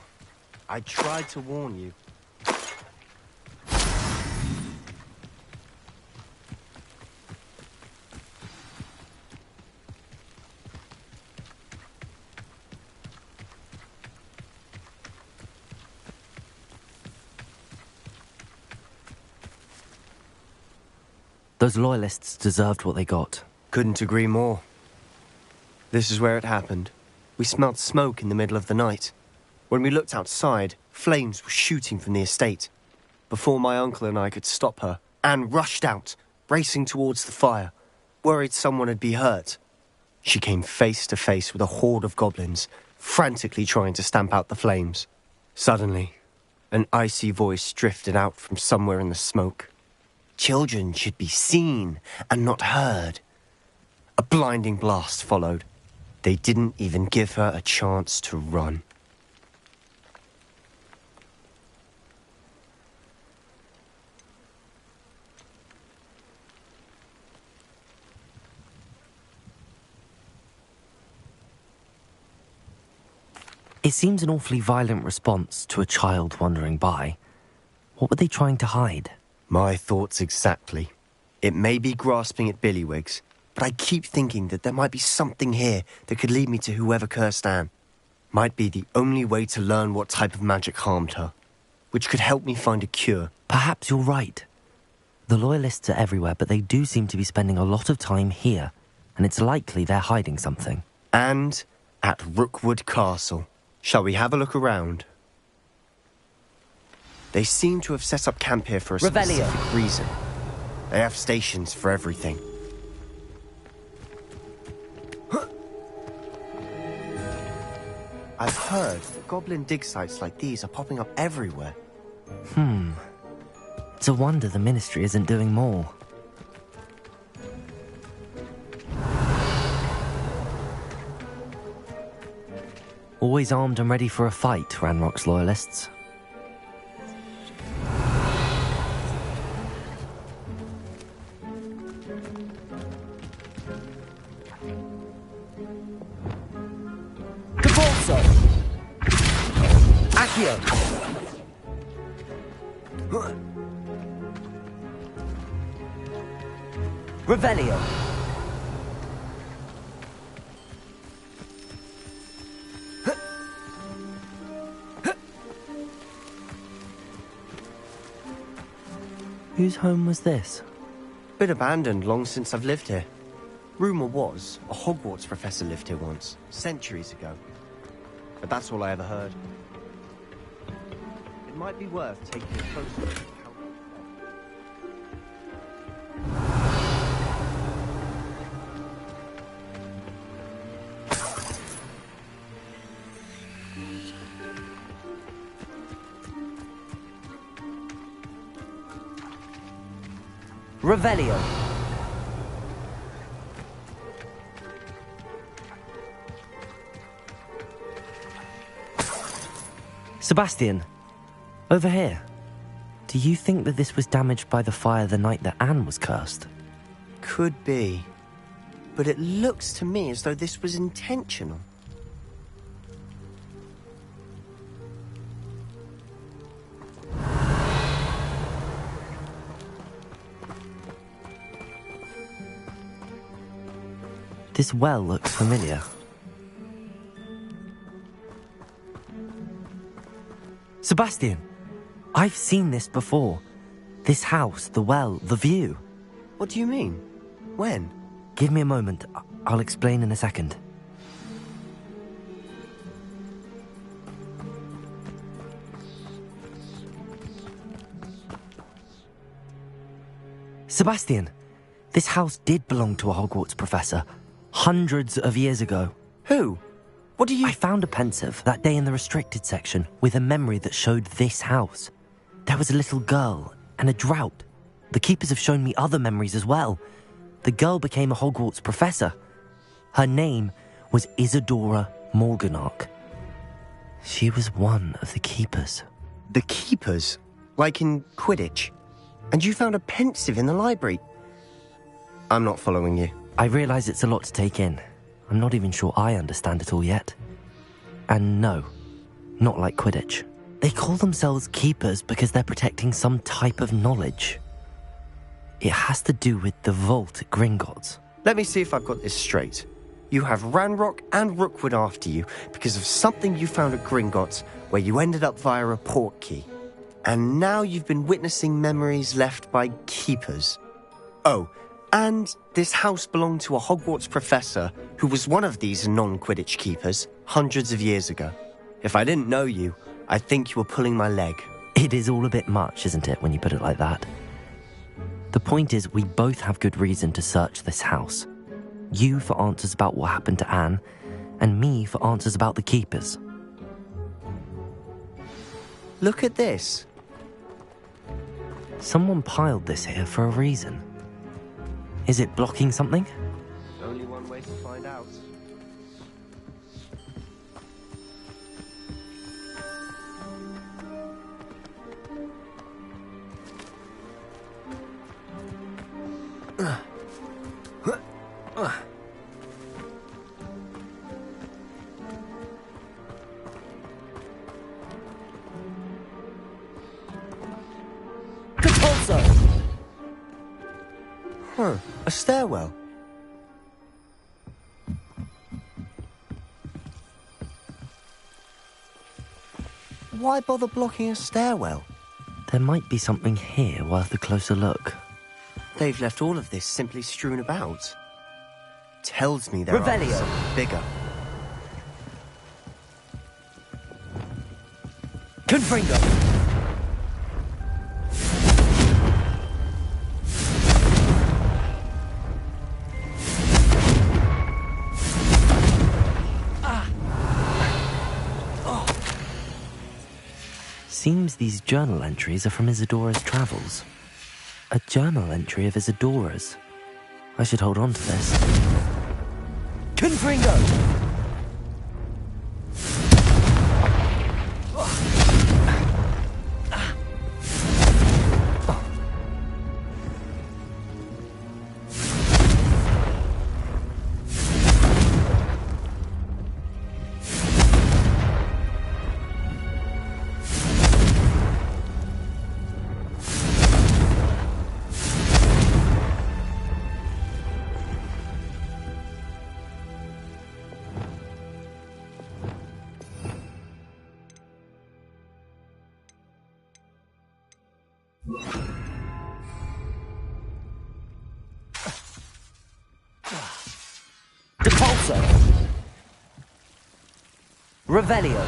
I tried to warn you.
Those loyalists deserved what they got.
Couldn't agree more. This is where it happened. We smelled smoke in the middle of the night. When we looked outside, flames were shooting from the estate. Before my uncle and I could stop her, Anne rushed out, racing towards the fire, worried someone had been hurt. She came face to face with a horde of goblins, frantically trying to stamp out the flames. Suddenly, an icy voice drifted out from somewhere in the smoke. Children should be seen and not heard. A blinding blast followed. They didn't even give her a chance to run.
It seems an awfully violent response to a child wandering by. What were they trying to hide?
My thoughts exactly. It may be grasping at billywhigs, but I keep thinking that there might be something here that could lead me to whoever cursed Anne. Might be the only way to learn what type of magic harmed her, which could help me find a cure.
Perhaps you're right. The Loyalists are everywhere, but they do seem to be spending a lot of time here, and it's likely they're hiding something.
And at Rookwood Castle. Shall we have a look around? They seem to have set up camp here for a specific reason. They have stations for everything. I've heard that goblin dig sites like these are popping up everywhere.
It's a wonder the Ministry isn't doing more. Always armed and ready for a fight, Ranrock's Loyalists.
Caporso! Accio! Revelio!
Whose home was this?
Been abandoned long since I've lived here. Rumour was, a Hogwarts professor lived here once, centuries ago. But that's all I ever heard. It might be worth taking a closer look at how...
Revelio.
Sebastian, over here. Do you think that this was damaged by the fire the night that Anne was cursed?
Could be. But it looks to me as though this was intentional.
This well looks familiar. Sebastian, I've seen this before. This house, the well, the view.
What do you mean? When?
Give me a moment. I'll explain in a second. Sebastian, this house did belong to a Hogwarts professor. Hundreds of years ago.
Who? What do you...
I found a pensive that day in the restricted section with a memory that showed this house. There was a little girl and a drought. The keepers have shown me other memories as well. The girl became a Hogwarts professor. Her name was Isadora Morganach. She was one of the keepers.
The keepers? Like in Quidditch? And you found a pensive in the library? I'm not following you.
I realise it's a lot to take in. I'm not even sure I understand it all yet. And no, not like Quidditch. They call themselves keepers because they're protecting some type of knowledge. It has to do with the vault at Gringotts.
Let me see if I've got this straight. You have Ranrock and Rookwood after you because of something you found at Gringotts where you ended up via a port key. And now you've been witnessing memories left by keepers. Oh, and this house belonged to a Hogwarts professor who was one of these non-Quidditch keepers hundreds of years ago. If I didn't know you, I'd think you were pulling my leg.
It is all a bit much, isn't it, when you put it like that? The point is, we both have good reason to search this house. You for answers about what happened to Anne, and me for answers about the keepers.
Look at this.
Someone piled this here for a reason. Is it blocking something?
Only one way to find out. Huh, a stairwell. Why bother blocking a stairwell?
There might be something here worth a closer look.
They've left all of this simply strewn about. Tells me there
Revelio.
are something bigger.
Confringo! Seems these journal entries are from Isadora's travels. A journal entry of Isadora's. I should hold on to this. Confringo! Revelio.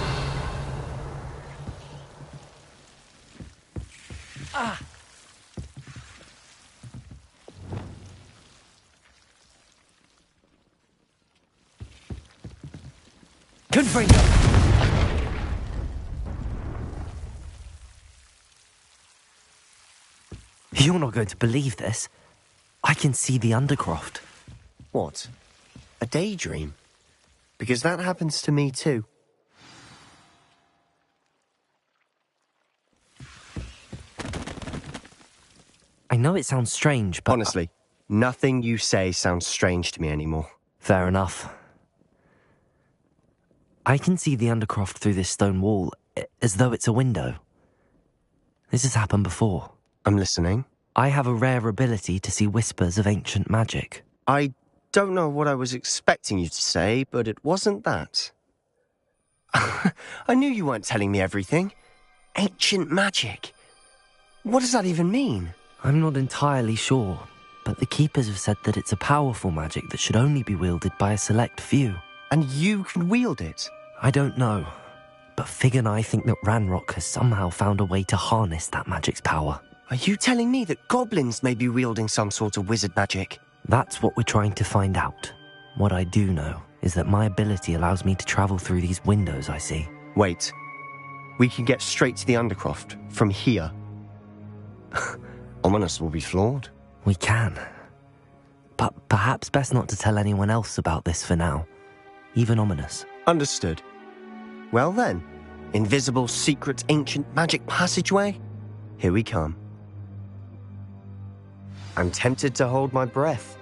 Confringo. You're not going to believe this. I can see the Undercroft.
What? A daydream? Because that happens to me too.
I know it sounds strange, but...
Honestly, nothing you say sounds strange to me anymore.
Fair enough. I can see the Undercroft through this stone wall, as though it's a window. This has happened before.
I'm listening.
I have a rare ability to see whispers of ancient magic.
I don't know what I was expecting you to say, but it wasn't that. I knew you weren't telling me everything. Ancient magic. What does that even mean?
I'm not entirely sure, but the Keepers have said that it's a powerful magic that should only be wielded by a select few.
And you can wield it?
I don't know, but Fig and I think that Ranrock has somehow found a way to harness that magic's power.
Are you telling me that goblins may be wielding some sort of wizard magic?
That's what we're trying to find out. What I do know is that my ability allows me to travel through these windows I see.
Wait. We can get straight to the Undercroft from here. Ominous will be floored.
We can. But perhaps best not to tell anyone else about this for now. Even Ominous.
Understood. Well then, invisible, secret, ancient magic passageway? Here we come. I'm tempted to hold my breath.